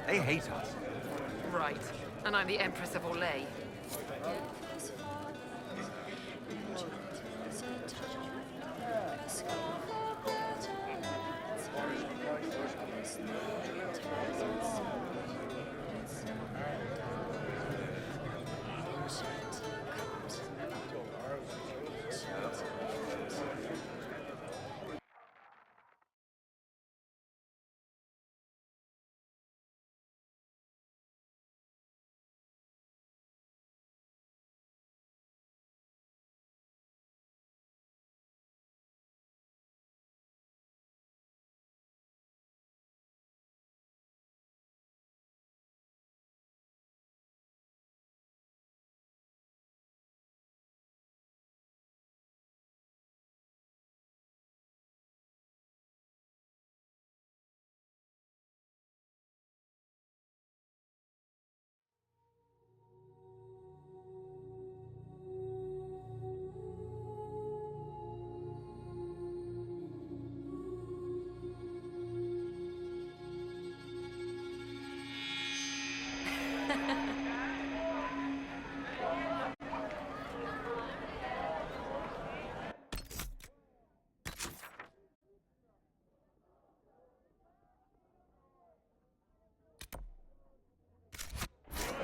They hate us. Right. And I'm the Empress of Orlais.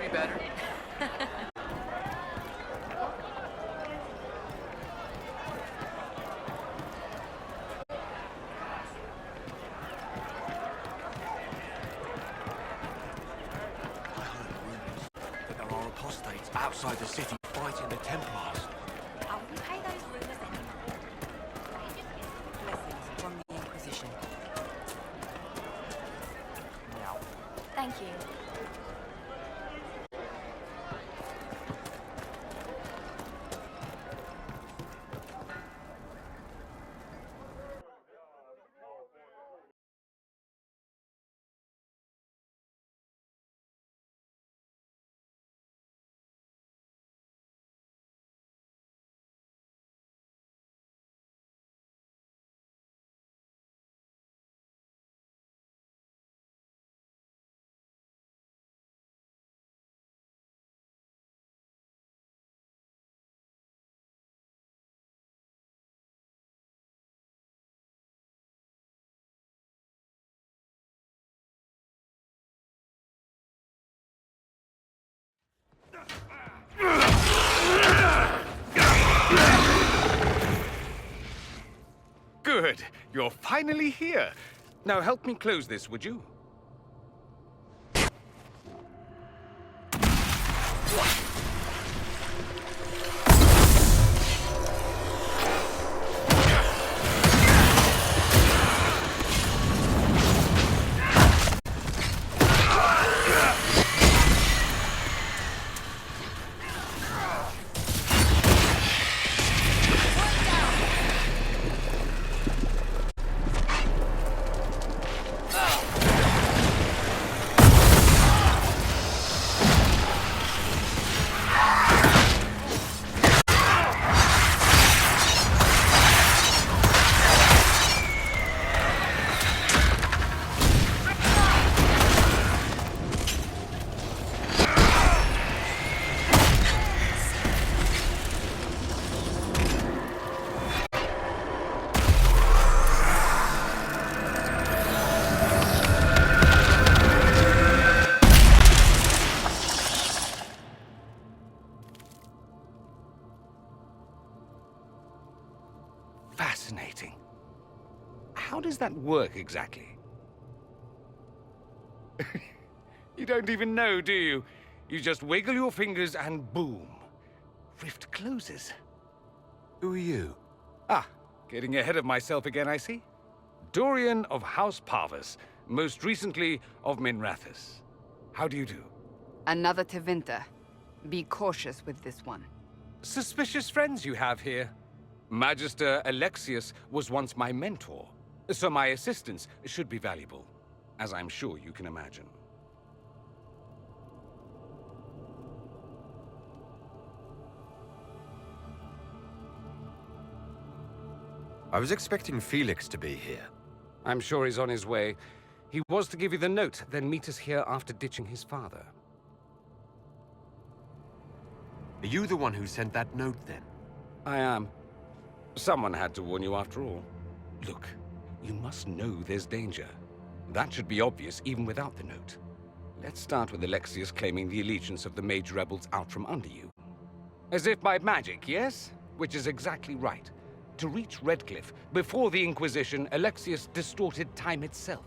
Be better. That there are apostates outside the city fighting the Templars. I wouldn't pay those rumors anymore. Blessings from the Inquisition. Now. Thank you. Good. You're finally here. Now help me close this, would you? Fascinating. How does that work exactly? You don't even know, do you? You just wiggle your fingers and boom. Rift closes. Who are you? Ah, getting ahead of myself again, I see. Dorian of House Parvus, most recently of Minrathous. How do you do? Another Tevinter. Be cautious with this one. Suspicious friends you have here. Magister Alexius was once my mentor, so my assistance should be valuable, as I'm sure you can imagine. I was expecting Felix to be here. I'm sure he's on his way. He was to give you the note, then meet us here after ditching his father. Are you the one who sent that note, then? I am. Someone had to warn you after all. Look, you must know there's danger. That should be obvious even without the note. Let's start with Alexius claiming the allegiance of the mage rebels out from under you. As if by magic, yes? Which is exactly right. To reach Redcliffe, before the Inquisition, Alexius distorted time itself.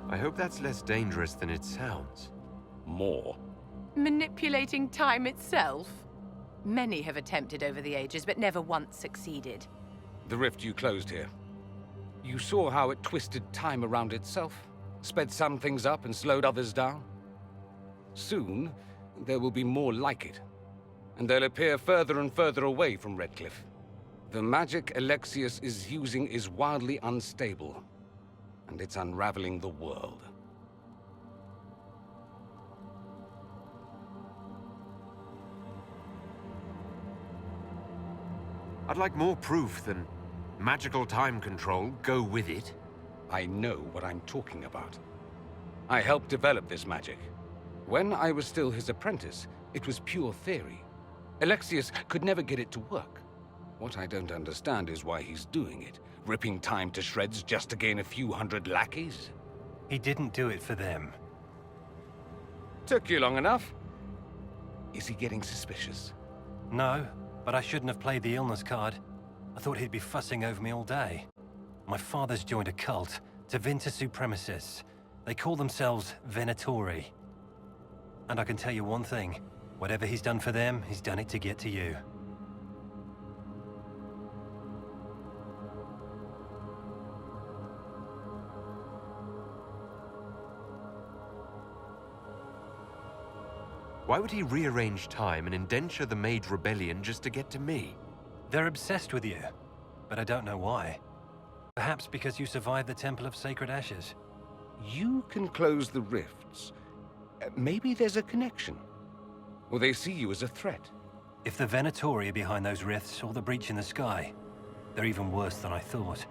I hope that's less dangerous than it sounds. More. Manipulating time itself? Many have attempted over the ages, but never once succeeded. The rift you closed here. You saw how it twisted time around itself, sped some things up and slowed others down. Soon, there will be more like it, and they'll appear further and further away from Redcliffe. The magic Alexius is using is wildly unstable, and it's unraveling the world. I'd like more proof than magical time control. Go with it. I know what I'm talking about. I helped develop this magic. When I was still his apprentice, it was pure theory. Alexius could never get it to work. What I don't understand is why he's doing it, ripping time to shreds just to gain a few hundred lackeys. He didn't do it for them. Took you long enough. Is he getting suspicious? No, but I shouldn't have played the illness card. I thought he'd be fussing over me all day. My father's joined a cult, Tevinter Supremacists. They call themselves Venatori. And I can tell you one thing. Whatever he's done for them, he's done it to get to you. Why would he rearrange time and indenture the Mage Rebellion just to get to me? They're obsessed with you, but I don't know why. Perhaps because you survived the Temple of Sacred Ashes. You can close the rifts. Maybe there's a connection. Or they see you as a threat. If the Venatori are behind those rifts or the breach in the sky, they're even worse than I thought.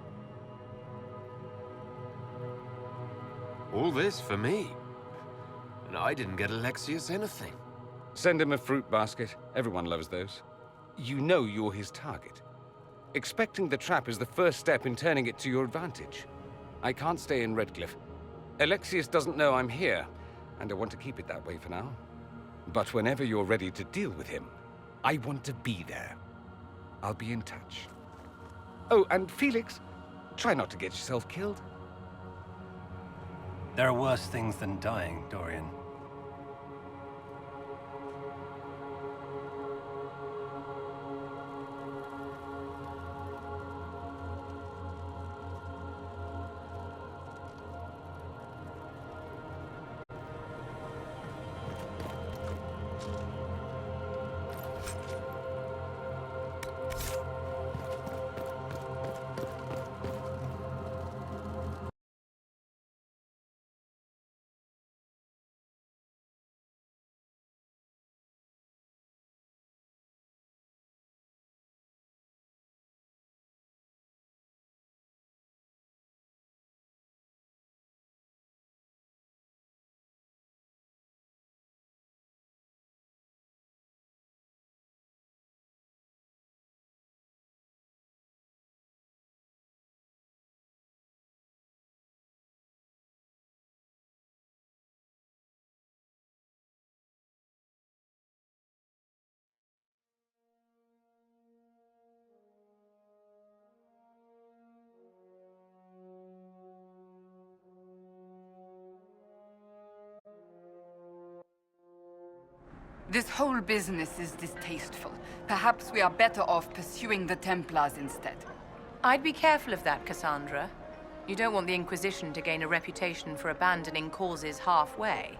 All this for me. And I didn't get Alexius anything. Send him a fruit basket. Everyone loves those. You know you're his target. Expecting the trap is the first step in turning it to your advantage. I can't stay in Redcliffe. Alexius doesn't know I'm here, and I want to keep it that way for now. But whenever you're ready to deal with him, I want to be there. I'll be in touch. Oh, and Felix, try not to get yourself killed. There are worse things than dying, Dorian. This whole business is distasteful. Perhaps we are better off pursuing the Templars instead. I'd be careful of that, Cassandra. You don't want the Inquisition to gain a reputation for abandoning causes halfway.